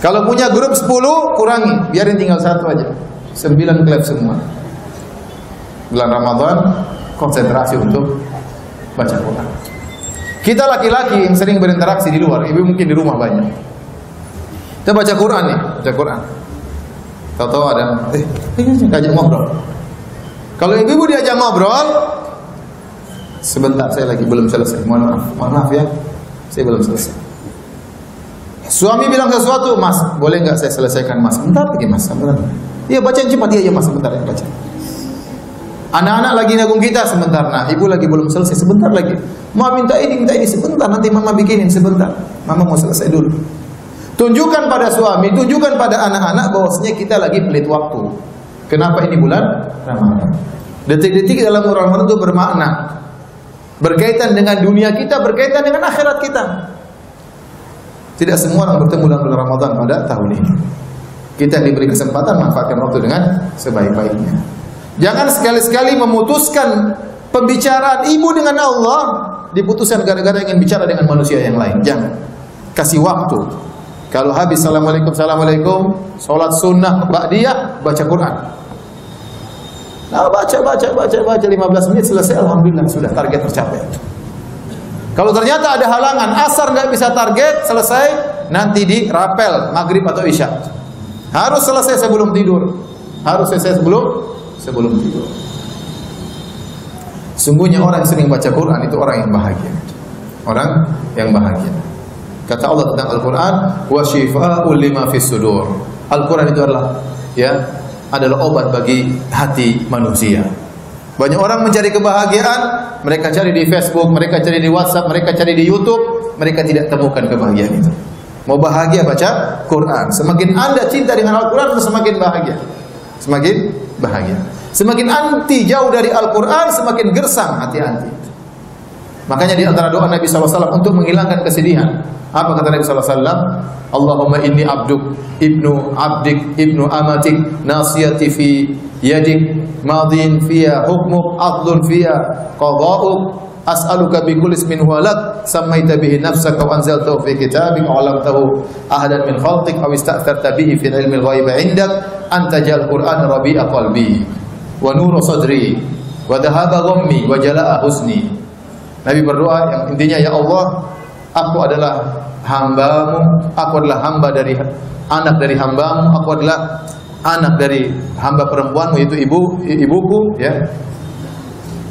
Speaker 1: Kalau punya grup 10, kurangi, biarin tinggal 1 aja. 9 live semua. Bulan Ramadan, konsentrasi untuk baca Quran. Kita laki-laki yang sering berinteraksi di luar, ibu mungkin di rumah banyak. Kita baca Quran nih, baca Quran. Tahu-tahu ada, diajak ngobrol. Kalau ibu-ibu diajak ngobrol, sebentar saya lagi belum selesai. Mohon maaf ya, saya belum selesai. Suami bilang sesuatu, Mas, boleh nggak saya selesaikan Mas? Bentar lagi Mas, sebentar. Iya bacain cepat, iya Mas, sebentar ya baca. Anak-anak lagi nagung kita sebentar. Nah, ibu lagi belum selesai, sebentar lagi. Mau minta ini sebentar, nanti mama bikinin sebentar. Mama mau selesai dulu. Tunjukkan pada suami, tunjukkan pada anak-anak bahwasanya kita lagi pelit waktu. Kenapa ini bulan Ramadan? Detik-detik dalam bulan Ramadan itu bermakna. Berkaitan dengan dunia kita, berkaitan dengan akhirat kita. Tidak semua orang bertemu dalam bulan Ramadan pada tahun ini. Kita diberi kesempatan manfaatkan waktu dengan sebaik-baiknya. Jangan sekali-sekali memutuskan pembicaraan ibu dengan Allah diputuskan gara-gara ingin bicara dengan manusia yang lain. Jangan. Kasih waktu. Kalau habis assalamualaikum, sholat sunnah ba'diyah, baca Quran. Nah, baca 15 menit selesai, alhamdulillah sudah target tercapai. Kalau ternyata ada halangan, asar nggak bisa target, selesai, nanti di rapel maghrib atau isya. Harus selesai sebelum tidur. Harus selesai sebelum tidur. Sungguhnya orang yang sering baca Quran itu orang yang bahagia. Orang yang bahagia. Kata Allah tentang Al-Quran, wa shifaa'un lima fis sudur. Al-Quran itu adalah obat bagi hati manusia. Banyak orang mencari kebahagiaan, mereka cari di Facebook, mereka cari di WhatsApp, mereka cari di YouTube, mereka tidak temukan kebahagiaan itu. Mau bahagia baca Quran. Semakin Anda cinta dengan Al-Quran, semakin bahagia. Semakin bahagia. Semakin anti jauh dari Al-Quran, semakin gersang hati anti. Makanya di antara doa Nabi SAW untuk menghilangkan kesedihan. Apa kata Nabi SAW? Allahumma inni abduk, ibnu abdik, ibnu amatik, nasiyati fi yadik, madin fiya hukmuk, adlun fiya qada'uk, as'aluka bi kulli ismin huwa lak sammaita bihi nafsaka wa anzaltahu fi kitabik aw 'allamtahu ahadan min khalqik aw ista'tharta bihi fi ilmi al-ghaib 'indak an taj'al Qur'an rabi'a qalbi wa nura sadri wa dhahaba ghammi wa jala'a huzni. Nabi berdoa yang intinya, ya Allah, aku adalah hamba-Mu, aku adalah hamba dari anak dari hamba-Mu, aku adalah anak dari hamba perempuan-Mu, yaitu ibuku, ya.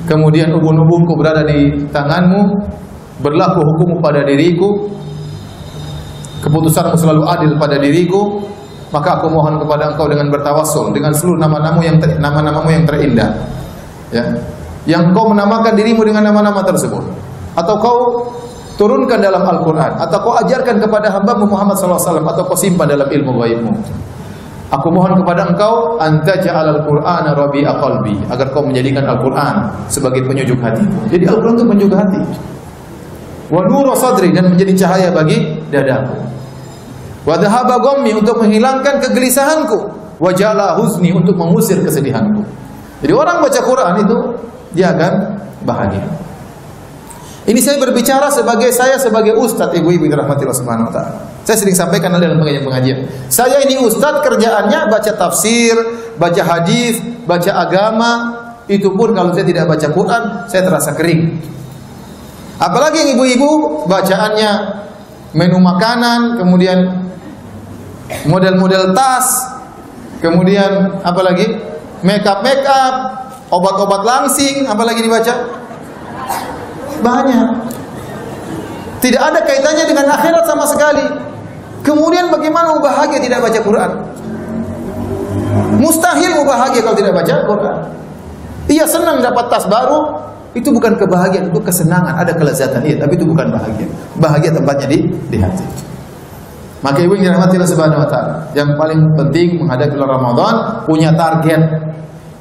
Speaker 1: Kemudian ubun-ubunku berada di tangan-Mu, berlaku hukum-Mu pada diriku, keputusan-Mu selalu adil pada diriku, maka aku mohon kepada Engkau dengan bertawassul dengan seluruh nama-Mu yang terindah, ya. Yang Kau menamakan dirimu dengan nama-nama tersebut, atau Kau turunkan dalam Al-Quran, atau Kau ajarkan kepada hamba-Mu Muhammad SAW, atau Kau simpan dalam ilmu ghaib-Mu. Aku mohon kepada Engkau anta ja'alal Qur'ana rabi'a qalbi, agar Kau menjadikan Al-Quran sebagai penyujuk hati. Jadi Al-Quran itu penyujuk hati. Wa nuru sadri, dan menjadi cahaya bagi dadaku. Wa dhahaba ghammi, untuk menghilangkan kegelisahanku. Wa jala huzni, untuk mengusir kesedihanku. Jadi orang baca Quran itu dia akan bahagia. Ini saya berbicara sebagai ustadz, ibu-ibu yang dirahmati Allah Subhanahu wa taala. Saya sering sampaikan dalam pengajian-pengajian. Saya ini ustadz, kerjaannya baca tafsir, baca hadis, baca agama. Itu pun kalau saya tidak baca Quran, saya terasa kering. Apalagi yang ibu-ibu bacaannya menu makanan, kemudian model-model tas, kemudian apalagi make up, obat-obat langsing, apalagi dibaca? Banyak. Tidak ada kaitannya dengan akhirat sama sekali. Kemudian bagaimana mau bahagia tidak baca Quran? Mustahil mau bahagia kalau tidak baca Quran. Iya, senang dapat tas baru, itu bukan kebahagiaan, itu kesenangan, ada kelezatan, iya, tapi itu bukan bahagia. Bahagia tempatnya di hati. Maka ibu yang dirahmati Allah Subhanahu wa taala, yang paling penting menghadapi bulan Ramadan punya target.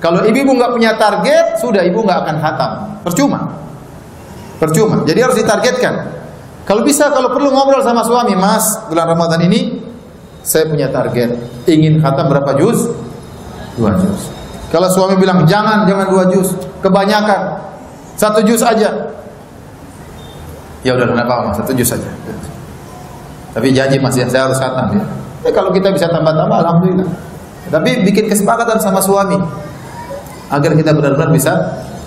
Speaker 1: Kalau ibu nggak punya target, sudah ibu nggak akan khatam. Percuma. Jadi harus ditargetkan. Kalau bisa, kalau perlu ngobrol sama suami, Mas, bulan Ramadan ini saya punya target, ingin khatam berapa juz? 2 juz. Kalau suami bilang jangan 2 juz, kebanyakan, 1 juz aja. Ya udah, enggak apa-apa, 1 juz saja. Tapi janji Mas ya, saya harus khatam ya. Kalau kita bisa tambah-tambah, alhamdulillah. Tapi bikin kesepakatan sama suami agar kita benar-benar bisa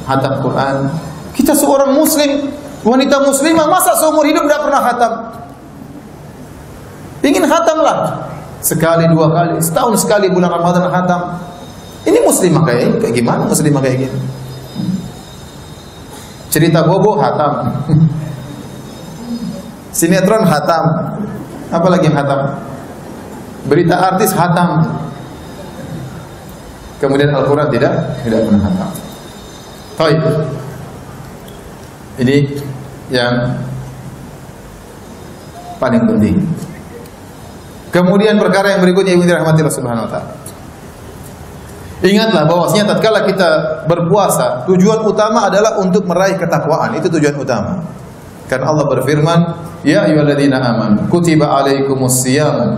Speaker 1: khatam Quran. Kita seorang muslim, wanita muslimah, masa seumur hidup tidak pernah khatam? Ingin khatamlah. Sekali, 2 kali, setahun sekali bulan Ramadan khatam. Ini muslimah kayak gimana? Muslimah kayak gini. Cerita bobo khatam. Sinetron khatam. Apalagi yang khatam? Berita artis khatam. Kemudian Al-Quran tidak pernah khatam. Baik. Ini yang paling penting. Kemudian perkara yang berikutnya ibu dirahmati Allah Subhanahu wa taala. Ingatlah bahwasanya tatkala kita berpuasa, tujuan utama adalah untuk meraih ketakwaan. Itu tujuan utama. Karena Allah berfirman, "Ya ayyuhalladzina amanu, kutiba alaikumus shiyam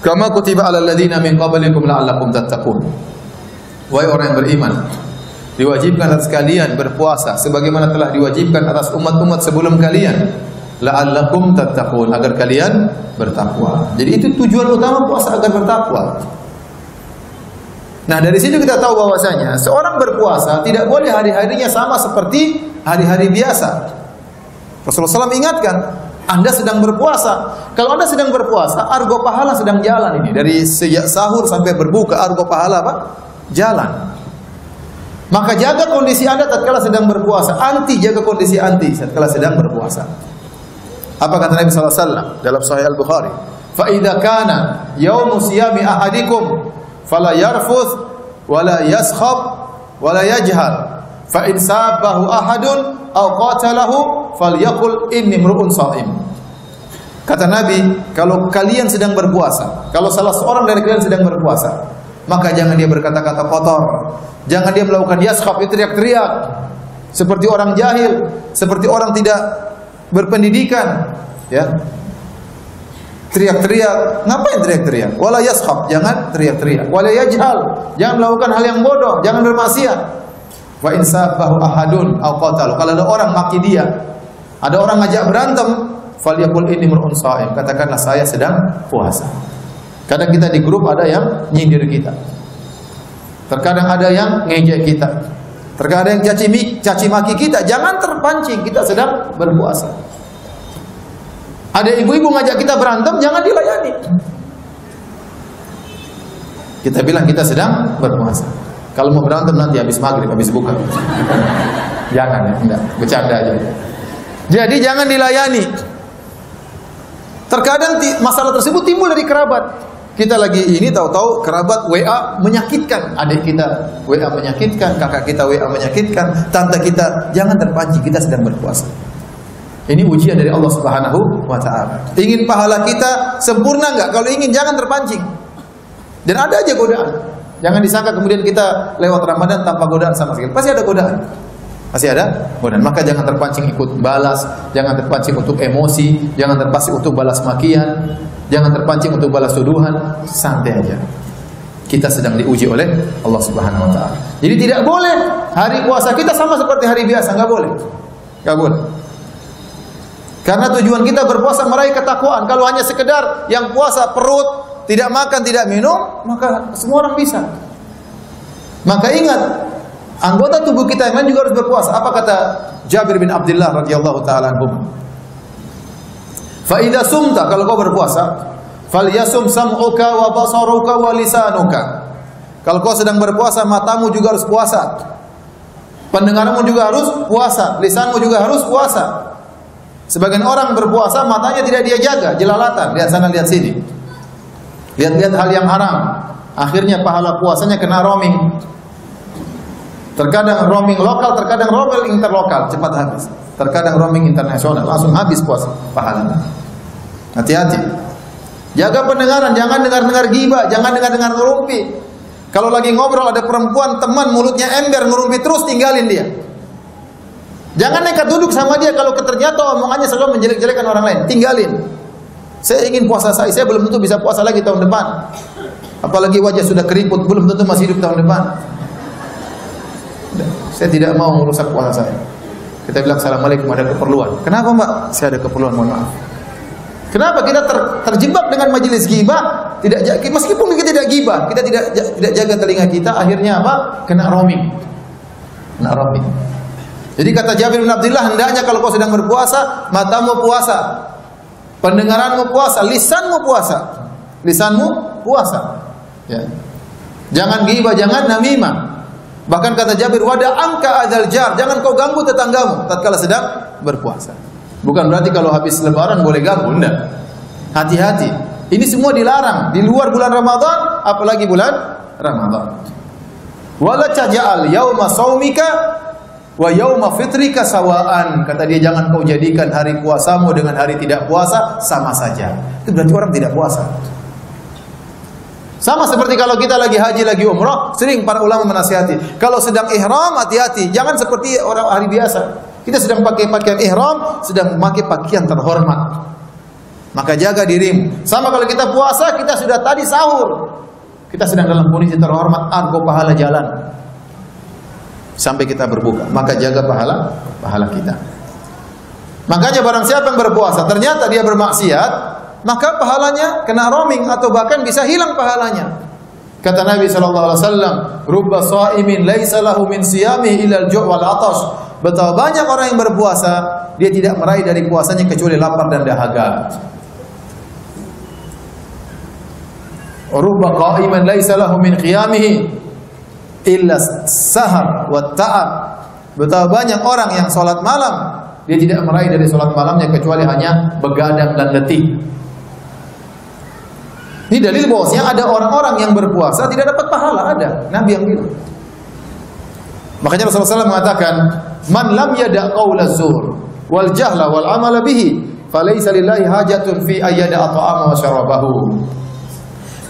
Speaker 1: kama kutiba alal ladzina min qablikum la'allakum tattaqun." Wahai orang yang beriman, diwajibkan atas kalian berpuasa sebagaimana telah diwajibkan atas umat-umat sebelum kalian, la'allakum tattaqun, agar kalian bertakwa. Jadi itu tujuan utama puasa, agar bertakwa. Nah, dari situ kita tahu bahwasanya seorang berpuasa tidak boleh hari-harinya sama seperti hari-hari biasa. Rasulullah SAW ingatkan, Anda sedang berpuasa. Kalau Anda sedang berpuasa, argo pahala sedang jalan ini. Dari sejak sahur sampai berbuka, argo pahala apa? Jalan. Maka jaga kondisi Anda tatkala sedang berpuasa. Jaga kondisi anti tatkala sedang berpuasa. Apa kata Nabi SAW dalam Sahih Al-Bukhari? Fa idza kana yaumu siyami ahadikum fala yarfuth wala yaskhab wala yajhal. Fa in sabahu ahadun aw qatalahu falyaqul inni mru'un sha'im. Kata Nabi, kalau kalian sedang berpuasa, kalau salah seorang dari kalian sedang berpuasa, maka jangan dia berkata-kata kotor, jangan dia melakukan yaskhab, itu teriak-teriak seperti orang jahil, seperti orang tidak berpendidikan, ya. Teriak-teriak, ngapain teriak-teriak? Wala yaskhab, jangan teriak-teriak. Wala yajhal, jangan melakukan hal yang bodoh, jangan bermaksiat. Wa in sabahu ahadun aw qatalu, kalau ada orang maki dia, ada orang ngajak berantem, falyaqul inni mur'un sha'im, katakanlah saya sedang puasa. Kadang kita di grup ada yang nyindir kita, terkadang ada yang ngejek kita, terkadang yang caci maki kita. Jangan terpancing, kita sedang berpuasa. Ada ibu-ibu ngajak kita berantem, jangan dilayani. Kita bilang kita sedang berpuasa. Kalau mau berantem nanti habis maghrib, habis buka. Jangan ya, enggak, bercanda aja. Jadi jangan dilayani. Terkadang masalah tersebut timbul dari kerabat. Kita lagi ini tahu-tahu kerabat WA menyakitkan, adik kita WA menyakitkan, kakak kita WA menyakitkan, tante kita. Jangan terpancing, kita sedang berpuasa. Ini ujian dari Allah Subhanahu wa taala. Ingin pahala kita sempurna enggak? Kalau ingin jangan terpancing. Dan ada aja godaan. Jangan disangka kemudian kita lewat Ramadan tanpa godaan sama sekali. Pasti ada godaan. Pasti ada godaan. Maka jangan terpancing ikut balas, jangan terpancing untuk emosi, jangan terpancing untuk balas makian, jangan terpancing untuk balas tuduhan. Santai aja. Kita sedang diuji oleh Allah Subhanahu wa taala. Jadi tidak boleh hari puasa kita sama seperti hari biasa, enggak boleh. Enggak boleh. Karena tujuan kita berpuasa meraih ketakwaan. Kalau hanya sekedar yang puasa perut, tidak makan, tidak minum, maka semua orang bisa. Maka ingat, anggota tubuh kita yang lain juga harus berpuasa. Apa kata Jabir bin Abdullah radhiyallahu taala anhu? Fa idza sumta, kalau kau berpuasa, falyasum sam'uka wa basaruka wa lisanuka. Kalau kau sedang berpuasa, matamu juga harus puasa. Pendengarmu juga harus puasa, lisanmu juga harus puasa. Sebagian orang berpuasa matanya tidak dia jaga, jelalatan, lihat sana lihat sini. Lihat-lihat hal yang haram. Akhirnya pahala puasanya kena roaming. Terkadang roaming lokal, terkadang roaming interlokal, cepat habis. Terkadang roaming internasional, langsung habis puasa pahalanya. Hati-hati. Jaga pendengaran, jangan dengar-dengar ghibah, jangan dengar-dengar ngerumpi. Kalau lagi ngobrol ada perempuan teman mulutnya ember ngerumpi terus, tinggalin dia. Jangan nekat duduk sama dia kalau ternyata omongannya selalu menjelek-jelekan orang lain, tinggalin. Saya ingin puasa saya belum tentu bisa puasa lagi tahun depan. Apalagi wajah sudah keriput, belum tentu masih hidup tahun depan. Saya tidak mau merusak puasa saya. Kita bilang assalamualaikum, ada keperluan. Kenapa Mbak? Saya ada keperluan, mohon maaf. Kenapa kita terjebak dengan majelis ghibah? Meskipun kita tidak ghibah, kita tidak jaga telinga kita, akhirnya apa? Kena roaming. Kena roaming. Jadi kata Jabir bin Abdullah, hendaknya kalau kau sedang berpuasa, matamu puasa, pendengaranmu puasa, lisanmu puasa. Lisanmu puasa. Ya. Jangan ghibah, jangan namimah. Bahkan kata Jabir, wada angka adzal jar, jangan kau ganggu tetanggamu tatkala sedang berpuasa. Bukan berarti kalau habis lebaran boleh ganggu, enggak. Hati-hati. Ini semua dilarang di luar bulan Ramadan, apalagi bulan Ramadan. Wala taj'al yauma shaumika wa yauma fitrika sawaan. Kata dia, jangan kau jadikan hari puasamu dengan hari tidak puasa sama saja. Itu berarti orang tidak puasa. Sama seperti kalau kita lagi haji, lagi umrah, sering para ulama menasihati. Kalau sedang ihram, hati-hati. Jangan seperti orang hari biasa. Kita sedang pakai pakaian ihram, sedang memakai pakaian terhormat. Maka jaga dirimu. Sama kalau kita puasa, kita sudah tadi sahur. Kita sedang dalam kondisi terhormat, argo pahala jalan. Sampai kita berbuka. Maka jaga pahala kita. Makanya barang siapa yang berpuasa, ternyata dia bermaksiat, maka pahalanya kena roaming atau bahkan bisa hilang pahalanya. Kata Nabi sallallahu alaihi wasallam, "Rubba sha'imin laisa lahu min siyamihi illa al-ju' wal 'atash." Betapa banyak orang yang berpuasa, dia tidak meraih dari puasanya kecuali lapar dan dahaga. Rubba qa'iman laisa lahu min qiyamihi illa sahar wa ta'ab. Betapa banyak orang yang salat malam, dia tidak meraih dari salat malamnya kecuali hanya begadang dan letih. Ini dalil bahwasanya ada orang-orang yang berpuasa tidak dapat pahala, ada. Nabi yang bilang. Makanya Rasulullah SAW mengatakan, "Man lam yada' qaula zur wal jahla wal amala bihi, falaysa lillahi hajatun fi ayyada at'ama wa syarabahu."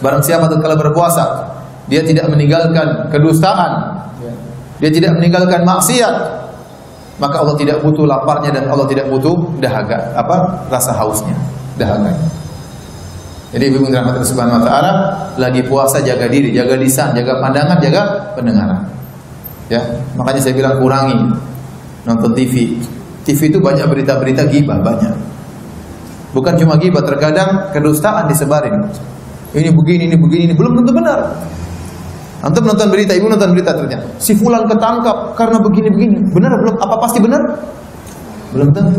Speaker 1: Barang siapa tatkala berpuasa, dia tidak meninggalkan kedustaan, dia tidak meninggalkan maksiat, maka Allah tidak butuh laparnya dan Allah tidak butuh dahaga, rasa hausnya, dahaganya. Jadi ibu rahmat Allah Subhanahu wa taala, lagi puasa jaga diri, jaga lisan, jaga pandangan, jaga pendengaran. Ya, makanya saya bilang kurangi nonton TV. TV itu banyak berita-berita ghibah, banyak. Bukan cuma ghibah, terkadang kedustaan disebarin. Ini begini, belum tentu benar. Antum nonton berita, ibu nonton berita ternyata si fulan ketangkap karena begini-begini. Benar belum? Apa pasti benar? Belum tentu.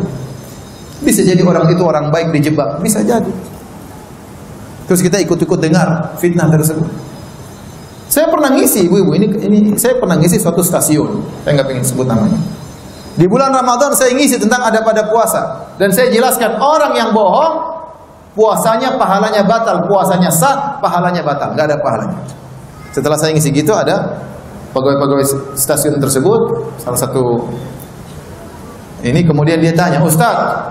Speaker 1: Bisa jadi orang itu orang baik dijebak, bisa jadi. Terus kita ikut-ikut dengar fitnah tersebut. Saya pernah ngisi, ibu-ibu, ini saya pernah ngisi suatu stasiun. Saya nggak pengen sebut namanya. Di bulan Ramadan saya ngisi tentang ada pada puasa dan saya jelaskan orang yang bohong puasanya pahalanya batal, puasanya sah, pahalanya batal, nggak ada pahalanya. Setelah saya ngisi gitu, ada pegawai-pegawai stasiun tersebut, salah satu ini kemudian dia tanya, "Ustaz,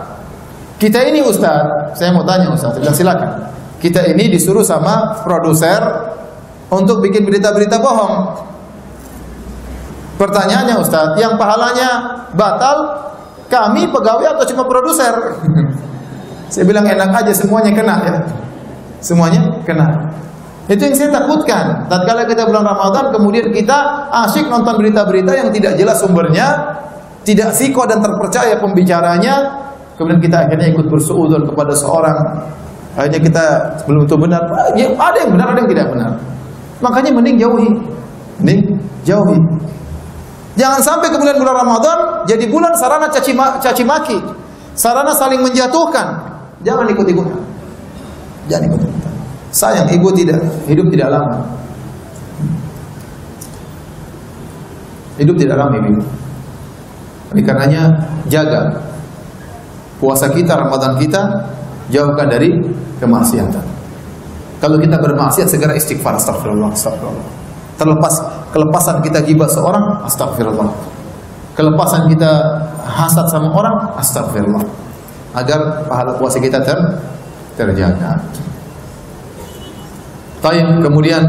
Speaker 1: kita ini Ustaz, saya mau tanya Ustaz." Saya bilang, "Silakan." Kita ini disuruh sama produser untuk bikin berita-berita bohong. Pertanyaannya Ustaz, yang pahalanya batal kami pegawai atau cuma produser? Saya bilang enak aja, semuanya kena ya. Semuanya kena. Itu yang saya takutkan. Tatkala kita bulan Ramadan kemudian kita asyik nonton berita-berita yang tidak jelas sumbernya, tidak siko dan terpercaya pembicaranya, kemudian kita akhirnya ikut bersuudzon kepada seorang. Akhirnya kita belum tentu benar. Ya, ada yang benar, ada yang tidak benar. Makanya mending jauhi. Jauhi. Jangan sampai kemudian bulan Ramadan jadi bulan sarana caci maki, sarana saling menjatuhkan. Jangan ikut-ikutan. Jangan ikut-ikutan. Sayang hidup tidak lama. Hidup tidak lama ini. Oleh karenanya jaga puasa kita, Ramadan kita, jauhkan dari kemaksiatan. Kalau kita bermaksiat segera istighfar, astagfirullah. Kelepasan kita ghibah seorang, astagfirullah. Kelepasan kita hasad sama orang, astagfirullah. Agar pahala puasa kita terjaga. Taib, kemudian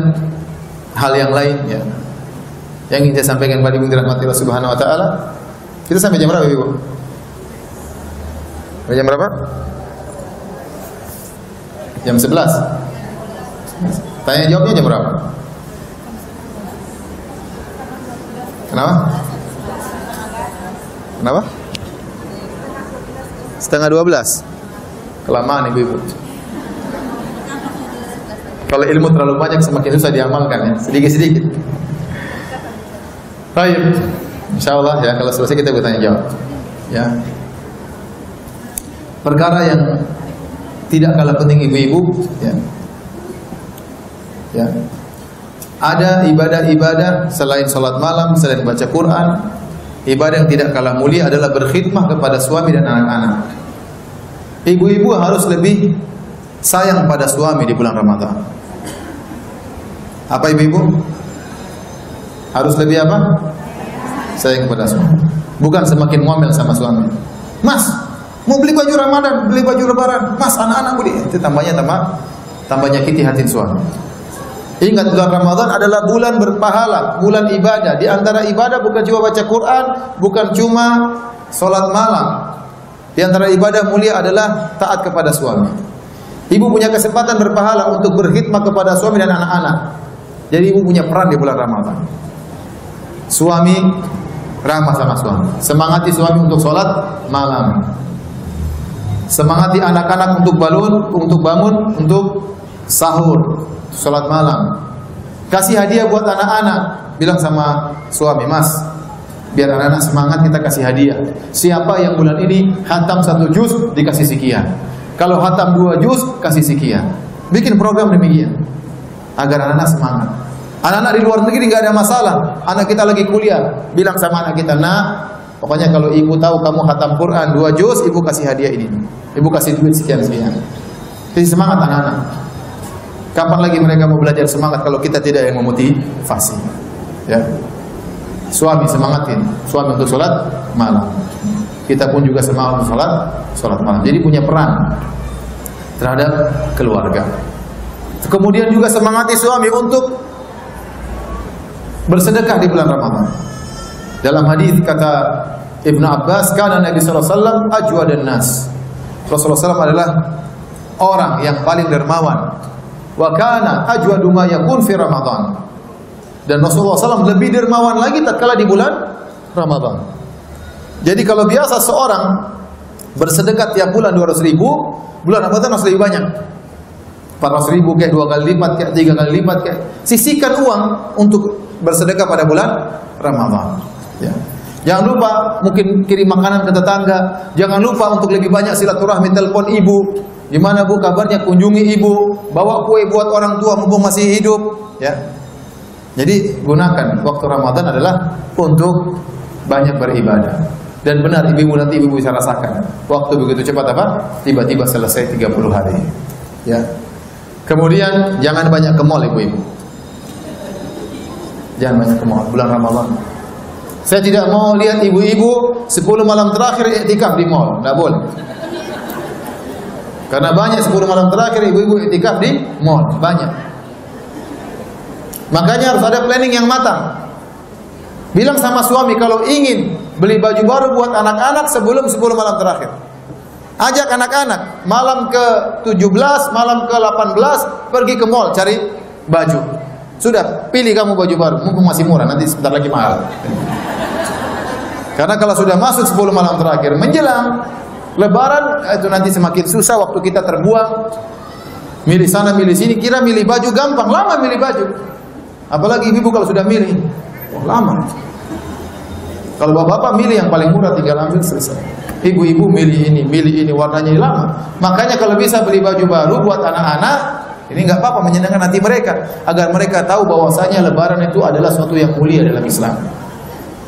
Speaker 1: hal yang lain ya, yang ingin saya sampaikan kepada ibu dirahmati Allah Subhanahu wa taala. Kita sampai jam berapa, Ibu? Sampai jam berapa? Jam 11. Tanya jawabnya jam berapa? Kenapa? Kenapa? Setengah 12. Kelamaan ibu-ibu. Kalau ilmu terlalu banyak semakin susah diamalkan ya, sedikit-sedikit. Baik, insyaallah ya, kalau selesai kita bertanya jawab. Ya. Perkara yang tidak kalah penting ibu-ibu, ya. Ya. Ada ibadah-ibadah selain sholat malam, selain baca Quran. Ibadah yang tidak kalah mulia adalah berkhidmah kepada suami dan anak-anak. Ibu-ibu harus lebih sayang pada suami di bulan Ramadan. Apa ibu-ibu? Harus lebih apa? Sayang kepada suami. Bukan semakin ngomel sama suami. Mas, mau beli baju Ramadan, beli baju Lebaran. Mas, anak-anak beli. Itu tambah nyakiti hati suami. Ingat, bulan Ramadan adalah bulan berpahala, bulan ibadah. Di antara ibadah bukan cuma baca Quran, bukan cuma sholat malam. Di antara ibadah mulia adalah taat kepada suami. Ibu punya kesempatan berpahala untuk berkhidmat kepada suami dan anak-anak. Jadi ibu punya peran di bulan Ramadan. Suami ramah sama suami. Semangati suami untuk sholat malam. Semangati anak-anak untuk bangun, untuk sahur, sholat malam. Kasih hadiah buat anak-anak. Bilang sama suami, Mas, biar anak-anak semangat kita kasih hadiah. Siapa yang bulan ini khatam 1 juz dikasih sekian. Kalau khatam 2 juz kasih sekian. Bikin program demikian agar anak-anak semangat. Anak-anak di luar negeri nggak ada masalah. Anak kita lagi kuliah, bilang sama anak kita, "Nak, pokoknya kalau ibu tahu kamu khatam Quran 2 juz, ibu kasih hadiah ini. Ibu kasih duit sekian-sekian." Jadi semangat anak-anak. Kapan lagi mereka mau belajar semangat kalau kita tidak yang memotivasi? Ya. Suami semangatin, suami untuk sholat malam. Kita pun juga semangat untuk sholat malam. Jadi punya peran terhadap keluarga. Kemudian juga semangati suami untuk bersedekah di bulan Ramadan. Dalam hadis kata Ibnu Abbas, "Kana Nabi sallallahu alaihi wasallam ajwadan nas." Rasulullah SAW adalah orang yang paling dermawan. Wa kana ajwadu ma yakun fi Ramadan. Dan Rasulullah SAW lebih dermawan lagi tatkala di bulan Ramadan. Jadi kalau biasa seorang bersedekah tiap bulan 200.000, bulan Ramadan harus lebih banyak. 400.000 kayak 2 kali lipat kayak 3 kali lipat kayak. Sisihkan uang untuk bersedekah pada bulan Ramadan. Ya. Jangan lupa mungkin kirim makanan ke tetangga. Jangan lupa untuk lebih banyak silaturahmi, telepon ibu. Gimana bu kabarnya? Kunjungi ibu. Bawa kue buat orang tua mumpung masih hidup. Ya. Jadi gunakan waktu Ramadan adalah untuk banyak beribadah. Dan benar ibu nanti ibu bisa rasakan waktu begitu cepat apa? Tiba-tiba selesai 30 hari. Ya. Kemudian jangan banyak ke mall ibu-ibu. Jangan banyak ke mall bulan Ramadan. Saya tidak mau lihat ibu-ibu 10 malam terakhir iktikaf di mall, enggak boleh. Karena banyak 10 malam terakhir ibu-ibu iktikaf di mall, banyak. Makanya harus ada planning yang matang. Bilang sama suami kalau ingin beli baju baru buat anak-anak sebelum 10 malam terakhir. Ajak anak-anak malam ke-17, malam ke-18 pergi ke mall cari baju. Sudah, pilih kamu baju baru, mumpung masih murah, nanti sebentar lagi mahal. Karena kalau sudah masuk 10 malam terakhir menjelang Lebaran, itu nanti semakin susah, waktu kita terbuang. Milih sana, milih sini, kira milih baju gampang, lama milih baju. Apalagi ibu kalau sudah milih, lama. Kalau bapak-bapak milih yang paling murah, tinggal ambil selesai. Ibu-ibu milih ini, warnanya lama. Makanya kalau bisa beli baju baru buat anak-anak, ini nggak apa-apa, menyenangkan hati mereka, agar mereka tahu bahwasanya Lebaran itu adalah suatu yang mulia dalam Islam.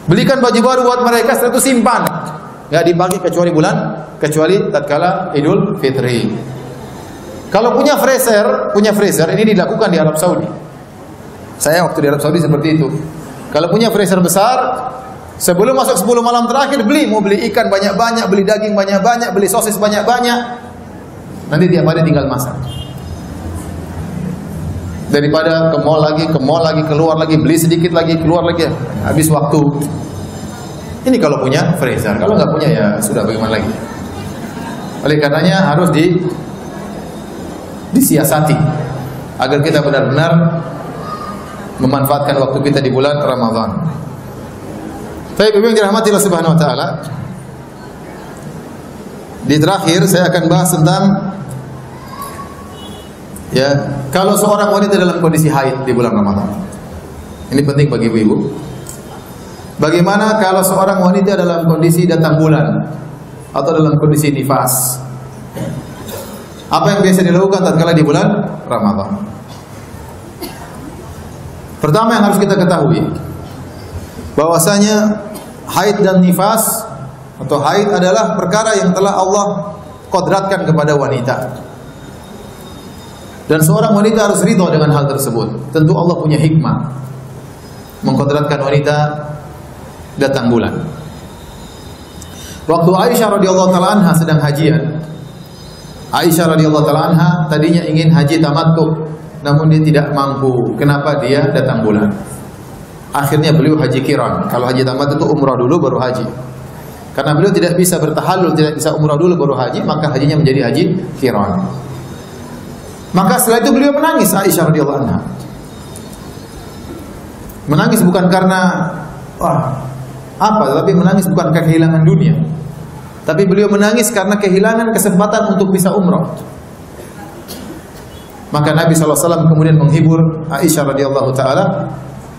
Speaker 1: Belikan baju baru buat mereka, setelah itu simpan, nggak dipakai kecuali tatkala Idul Fitri. Kalau punya freezer, ini dilakukan di Arab Saudi. Saya waktu di Arab Saudi seperti itu. Kalau punya freezer besar, sebelum masuk 10 malam terakhir mau beli ikan banyak-banyak, beli daging banyak-banyak, beli sosis banyak-banyak. Nanti tiap hari tinggal masak. daripada ke mall lagi, keluar lagi, beli sedikit lagi, keluar lagi, habis waktu. Ini kalau punya freezer, kalau nggak punya ya sudah, bagaimana lagi. Oleh karenanya harus disiasati agar kita benar-benar memanfaatkan waktu kita di bulan Ramadan. Tapi Ibu yang dirahmati Allah Subhanahu wa taala, di terakhir saya akan bahas tentang ya, kalau seorang wanita dalam kondisi haid di bulan Ramadan. Ini penting bagi ibu-ibu. Bagaimana kalau seorang wanita dalam kondisi datang bulan atau dalam kondisi nifas? Apa yang biasa dilakukan tatkala di bulan Ramadan? Pertama yang harus kita ketahui, bahwasanya haid dan nifas atau haid adalah perkara yang telah Allah kodratkan kepada wanita. Dan seorang wanita harus ridho dengan hal tersebut. Tentu Allah punya hikmah mengkodratkan wanita datang bulan. Waktu Aisyah radhiyallahu taala anha sedang hajian, Aisyah radhiyallahu taala anha tadinya ingin haji tamattu, namun dia tidak mampu. Kenapa? Dia datang bulan. Akhirnya beliau haji qiran. Kalau haji tamattu itu umrah dulu baru haji. Karena beliau tidak bisa bertahallul, tidak bisa umrah dulu baru haji, maka hajinya menjadi haji qiran. Maka setelah itu beliau menangis, Aisyah radhiyallahu anha. Menangis bukan karena tapi menangis bukan karena kehilangan dunia. Tapi beliau menangis karena kehilangan kesempatan untuk bisa umrah. Maka Nabi SAW kemudian menghibur Aisyah radhiyallahu taala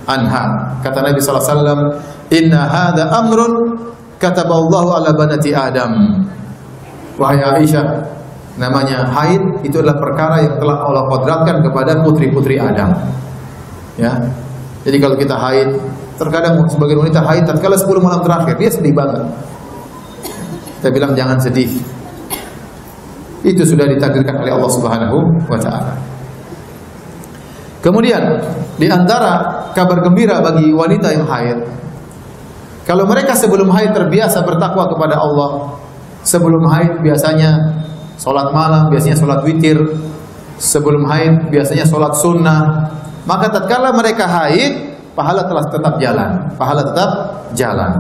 Speaker 1: anha. Kata Nabi SAW, "Inna hadza amrun kataballahu ala banati Adam." Wahai Aisyah, namanya haid itu adalah perkara yang telah Allah kodratkan kepada putri-putri Adam. Ya. Jadi kalau kita haid, terkadang sebagian wanita haid tatkala 10 malam terakhir dia sedih banget. Kita bilang jangan sedih. Itu sudah ditakdirkan oleh Allah Subhanahu wa taala. Kemudian di antara kabar gembira bagi wanita yang haid, kalau mereka sebelum haid terbiasa bertakwa kepada Allah, sebelum haid biasanya salat malam, biasanya salat witir, sebelum haid biasanya salat sunnah, maka tatkala mereka haid, pahala telah tetap jalan, pahala tetap jalan.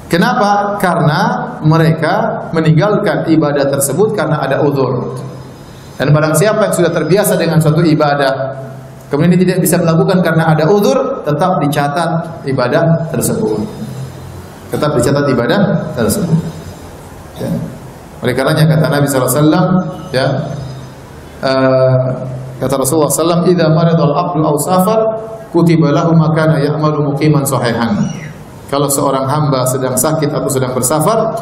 Speaker 1: Kenapa? Karena mereka meninggalkan ibadah tersebut karena ada uzur. Dan barang siapa yang sudah terbiasa dengan suatu ibadah, kemudian dia tidak bisa melakukan karena ada uzur, tetap dicatat ibadah tersebut. Tetap dicatat ibadah tersebut. Ya. Oleh karenanya kata Nabi SAW, ya, kata Rasulullah SAW, "Idza maradal abdu aw safar, kutiba lahu ma kana ya'malu muqiman sahihan." Kalau seorang hamba sedang sakit atau sedang bersafar,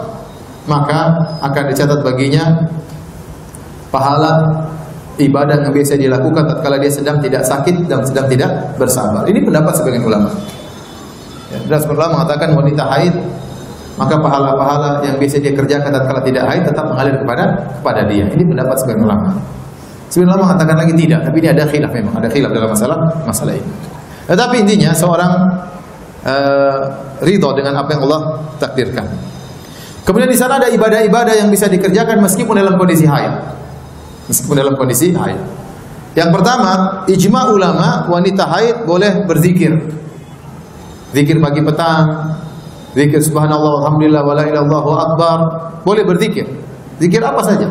Speaker 1: maka akan dicatat baginya pahala ibadah yang biasa dilakukan tatkala dia sedang tidak sakit dan sedang tidak bersafar. Ini pendapat sebagian ulama. Ya, dan sebagian ulama mengatakan wanita haid, maka pahala-pahala yang biasa dia kerjakan tatkala tidak haid tetap mengalir kepada dia. Ini pendapat sebagian ulama. Sebagian ulama mengatakan lagi tidak, tapi ini ada khilaf memang, ada khilaf dalam masalah ini. Tetapi intinya seorang ridho dengan apa yang Allah takdirkan. Kemudian di sana ada ibadah-ibadah yang bisa dikerjakan meskipun dalam kondisi haid. Meskipun dalam kondisi haid. Yang pertama, ijma ulama, wanita haid boleh berzikir. Zikir pagi petang, zikir subhanallah walhamdulillah wala ilaha illallah akbar, boleh berzikir. Zikir apa saja.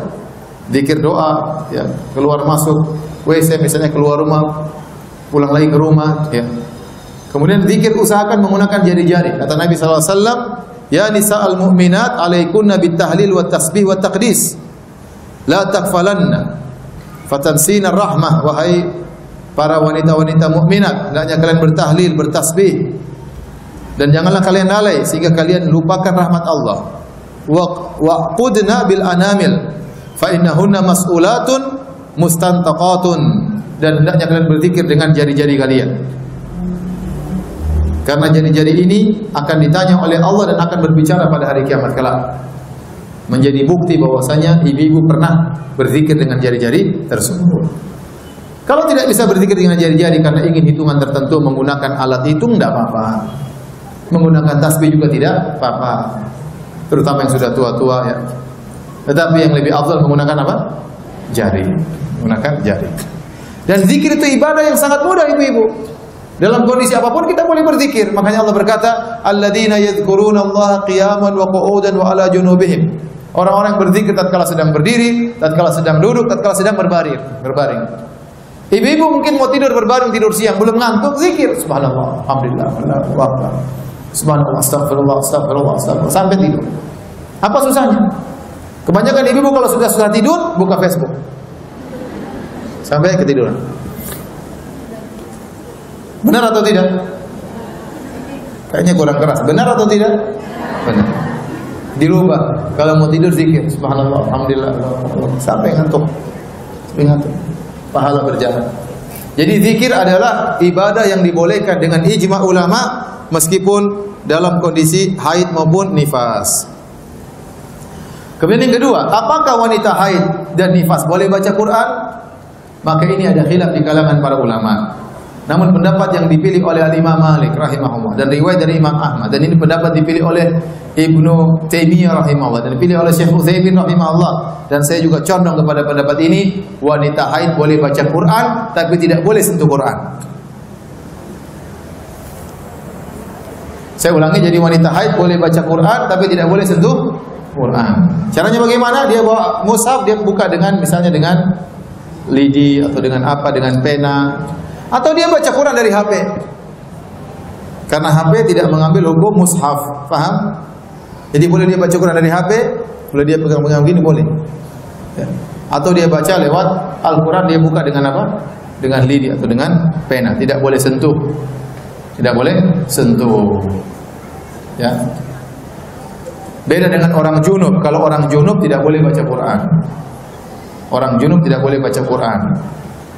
Speaker 1: Zikir doa, ya, keluar masuk WC misalnya, keluar rumah, pulang lagi ke rumah, ya. Kemudian zikir usahakan menggunakan jari-jari. Kata Nabi SAW, "Ya nisa'al mu'minat alaikunna bitahlil wa tasbih wa taqdis. La takfalanna fatansina rahmah." Wahai para wanita-wanita mukminat, hendaknya kalian bertahlil, bertasbih, dan janganlah kalian lalai sehingga kalian lupakan rahmat Allah. Waqudna bil anamil fa innahunna mas'ulatun mustantaqatun. Dan hendaknya kalian berzikir dengan jari-jari kalian. Karena jari-jari ini akan ditanya oleh Allah dan akan berbicara pada hari kiamat kelak. Menjadi bukti bahwasanya ibu-ibu pernah berzikir dengan jari-jari tersebut. Kalau tidak bisa berzikir dengan jari-jari karena ingin hitungan tertentu menggunakan alat hitung, tidak apa-apa. Menggunakan tasbih juga tidak apa-apa. Terutama yang sudah tua-tua, ya. Tetapi yang lebih afdal menggunakan apa? Jari. Menggunakan jari. Dan zikir itu ibadah yang sangat mudah, ibu-ibu. Dalam kondisi apapun kita boleh berzikir. Makanya Allah berkata, alladzina yadhkurunallaha qiyaman wa qu'udan wa ala junubihim. Orang-orang yang berzikir tatkala sedang berdiri, tatkala sedang duduk, tatkala sedang berbaring. Ibu-ibu mungkin mau tidur berbaring, tidur siang, belum ngantuk, zikir subhanallah, alhamdulillah, Allahu akbar. Subhanallah, astagfirullah, astagfirullah, astagfirullah, sampai tidur. Apa susahnya? Kebanyakan ibu-ibu kalau sudah tidur, buka Facebook. Sampai ketiduran. Benar atau tidak? Kayaknya kurang keras. Benar atau tidak? Benar. Dirubah. Kalau mau tidur zikir, subhanallah, alhamdulillah, sampai ngantuk. Pahala berjalan. Jadi zikir adalah ibadah yang dibolehkan dengan ijma ulama meskipun dalam kondisi haid maupun nifas. Kemudian yang kedua, apakah wanita haid dan nifas boleh baca Quran? Maka ini ada khilaf di kalangan para ulama. Namun pendapat yang dipilih oleh Imam Malik rahimahullah dan riwayat dari Imam Ahmad, dan ini pendapat dipilih oleh Ibnu Taimiyah rahimahullah dan dipilih oleh Syekh Utsaimin rahimahullah, dan saya juga condong kepada pendapat ini, wanita haid boleh baca Quran tapi tidak boleh sentuh Quran. Saya ulangi, jadi wanita haid boleh baca Quran tapi tidak boleh sentuh Quran. Caranya bagaimana? Dia bawa mushaf, dia buka dengan misalnya dengan lidi atau dengan apa, dengan pena. Atau dia baca Quran dari HP. Karena HP tidak mengambil hukum mushaf, paham? Jadi boleh dia baca Quran dari HP, boleh dia pegang-pegang begini, boleh. Ya. Atau dia baca lewat Al-Quran, dia buka dengan apa? Dengan lidi atau dengan pena. Tidak boleh sentuh. Tidak boleh sentuh. Ya. Beda dengan orang junub. Kalau orang junub tidak boleh baca Quran. Orang junub tidak boleh baca Quran.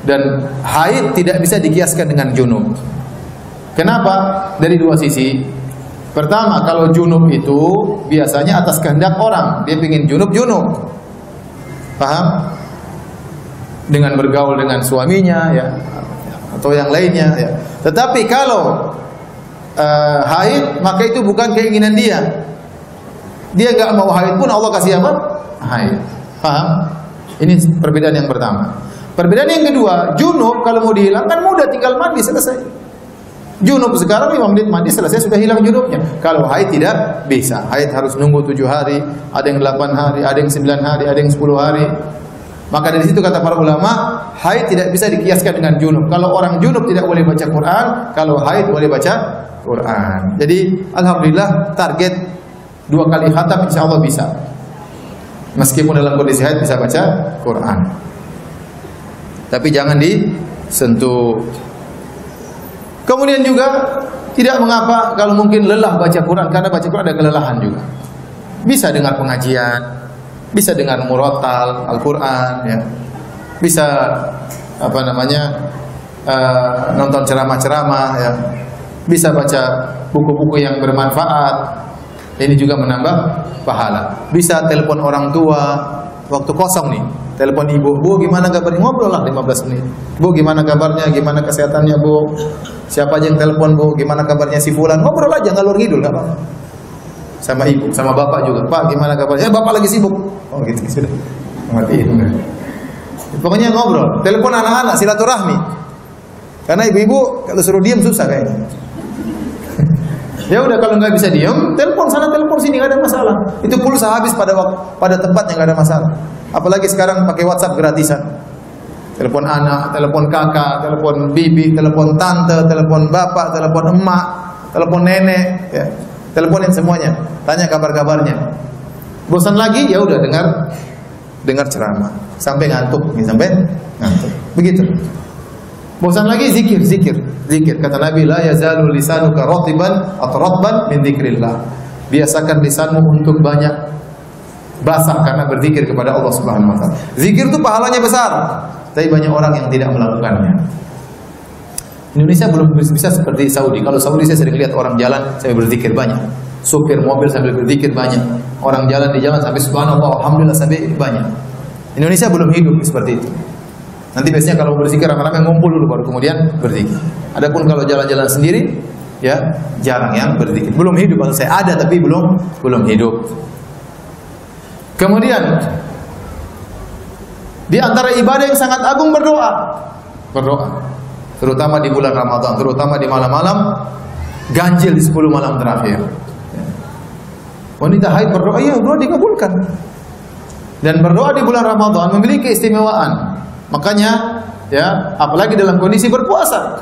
Speaker 1: Dan haid tidak bisa dikiaskan dengan junub. Kenapa? Dari dua sisi. Pertama, kalau junub itu biasanya atas kehendak orang. Dia ingin junub. Paham? Dengan bergaul dengan suaminya ya, atau yang lainnya ya. Tetapi kalau haid, maka itu bukan keinginan dia. Dia enggak mau haid pun Allah kasih apa? Haid. Paham? Ini perbedaan yang pertama. Perbedaan yang kedua, junub kalau mau dihilangkan mudah, tinggal mandi selesai. Junub sekarang 5 menit mandi selesai, sudah hilang junubnya. Kalau haid tidak bisa. Haid harus nunggu 7 hari, ada yang 8 hari, ada yang 9 hari, ada yang 10 hari. Maka dari situ kata para ulama, haid tidak bisa dikiaskan dengan junub. Kalau orang junub tidak boleh baca Quran, kalau haid boleh baca Quran. Jadi alhamdulillah target 2 kali khatam insyaallah bisa. Meskipun dalam kondisi haid bisa baca Quran. Tapi jangan disentuh. Kemudian juga tidak mengapa kalau mungkin lelah baca Quran, karena baca Quran ada kelelahan juga. Bisa dengar pengajian, bisa dengar murotal Al-Quran, ya. Bisa nonton ceramah-ceramah, ya. Bisa baca buku-buku yang bermanfaat. Ini juga menambah pahala. Bisa telepon orang tua waktu kosong nih. Telepon ibu, Bu gimana kabarnya? Ngobrol lah 15 menit. Bu gimana kabarnya? Gimana kesehatannya Bu? Siapa aja yang telepon Bu? Gimana kabarnya si fulan? Ngobrol aja, ngalur ngidul enggak apa-apa. Sama ibu, sama bapak juga. Pak gimana kabarnya? Bapak lagi sibuk. Oh gitu sudah. Matiin. Pokoknya ngobrol. Telepon anak-anak, silaturahmi. Karena ibu-ibu kalau suruh diam susah kayaknya. Ya udah, kalau nggak bisa diam, telepon sana telepon sini, nggak ada masalah. Itu pulsa habis pada tempatnya, nggak ada masalah. Apalagi sekarang pakai WhatsApp gratisan. Telepon anak, telepon kakak, telepon bibi, telepon tante, telepon bapak, telepon emak, telepon nenek, ya. Teleponin semuanya, tanya kabar-kabarnya. Bosan lagi, ya udah dengar ceramah sampai ngantuk, sampai ngantuk. Begitu. Bosan lagi zikir. Kata Nabi, la yazalu lisanuka ratiban atau ratban min dzikrillah. Biasakan lisanmu untuk banyak basah karena berzikir kepada Allah Subhanahu wa taala. Zikir itu pahalanya besar, tapi banyak orang yang tidak melakukannya. Indonesia belum bisa seperti Saudi. Kalau Saudi saya sering lihat orang jalan sambil berzikir banyak. Supir mobil sambil berzikir banyak. Orang jalan di jalan sampai subhanallah, alhamdulillah sampai banyak. Indonesia belum hidup seperti itu. Nanti biasanya kalau berzikir rame-rame ngumpul dulu baru kemudian berzikir. Adapun kalau jalan-jalan sendiri, ya jarang yang berzikir. Belum hidup, kalau saya ada tapi belum hidup. Kemudian di antara ibadah yang sangat agung berdoa. berdoa. Terutama di bulan Ramadan, terutama di malam-malam ganjil di 10 malam terakhir. Wanita haid berdoa, ya doa dikabulkan. Dan berdoa di bulan Ramadan memiliki keistimewaan. Makanya ya, apalagi dalam kondisi berpuasa.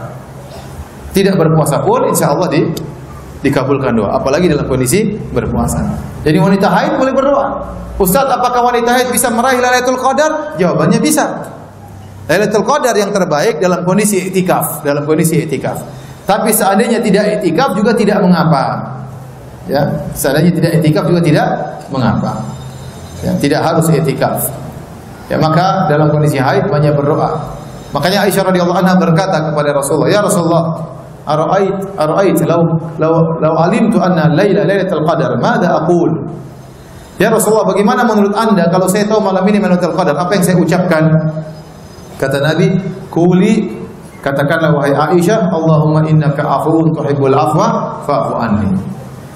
Speaker 1: Tidak berpuasa pun insya Allah dikabulkan doa, apalagi dalam kondisi berpuasa. Jadi wanita haid boleh berdoa. Ustaz, apakah wanita haid bisa meraih Lailatul Qadar? Jawabannya bisa. Lailatul Qadar yang terbaik dalam kondisi i'tikaf, dalam kondisi i'tikaf. Tapi seandainya tidak i'tikaf juga tidak mengapa. Ya, seandainya tidak i'tikaf juga tidak mengapa. Ya, tidak harus i'tikaf. Ya, maka dalam kondisi haid banyak berdoa. Makanya Aisyah radhiyallahu anha berkata kepada Rasulullah, "Ya Rasulullah, ara'ait law alimtu anna lailatul qadar, madza aqul?" Ya Rasulullah, bagaimana menurut Anda kalau saya tahu malam ini Lailatul Qadar, apa yang saya ucapkan? Kata Nabi, "Quli," katakanlah wahai Aisyah, "Allahumma innaka afuwun tuhibbul afwa fa'fu anni."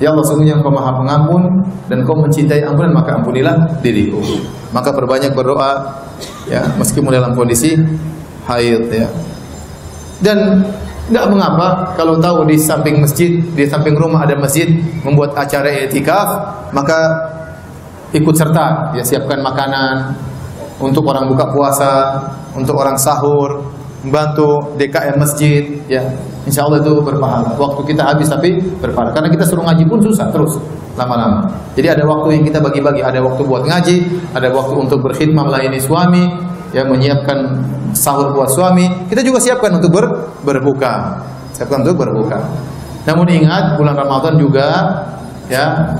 Speaker 1: Ya Allah, sungguhnya Engkau Maha Pengampun dan Engkau mencintai ampunan, maka ampunilah diriku. Maka perbanyak berdoa ya, meskipun dalam kondisi haid ya. Dan enggak mengapa kalau tahu di samping masjid, di samping rumah ada masjid membuat acara i'tikaf, maka ikut serta, ya, siapkan makanan untuk orang buka puasa, untuk orang sahur, membantu DKM masjid, ya. Insya Allah itu berpahala. Waktu kita habis tapi berpahala. Karena kita suruh ngaji pun susah terus lama-lama. Jadi ada waktu yang kita bagi-bagi, ada waktu buat ngaji, ada waktu untuk berkhidmah melayani suami, ya, menyiapkan sahur buat suami. Kita juga siapkan untuk berbuka. Siapkan untuk berbuka. Namun ingat, bulan Ramadan juga ya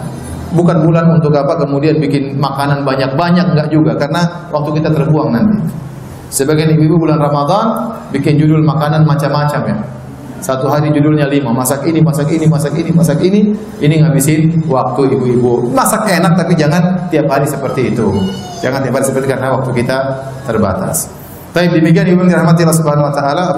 Speaker 1: bukan bulan untuk apa kemudian bikin makanan banyak-banyak, enggak juga, karena waktu kita terbuang nanti. Sebagian ibu-ibu bulan Ramadan bikin judul makanan macam-macam ya. Satu hari judulnya 5, masak ini, masak ini, masak ini, masak ini. Ini ngabisin waktu ibu-ibu. Masak enak tapi jangan tiap hari seperti itu. Jangan tiap hari seperti itu karena waktu kita terbatas. Baik, demikian ibu yang dirahmati Allah Subhanahu wa taala.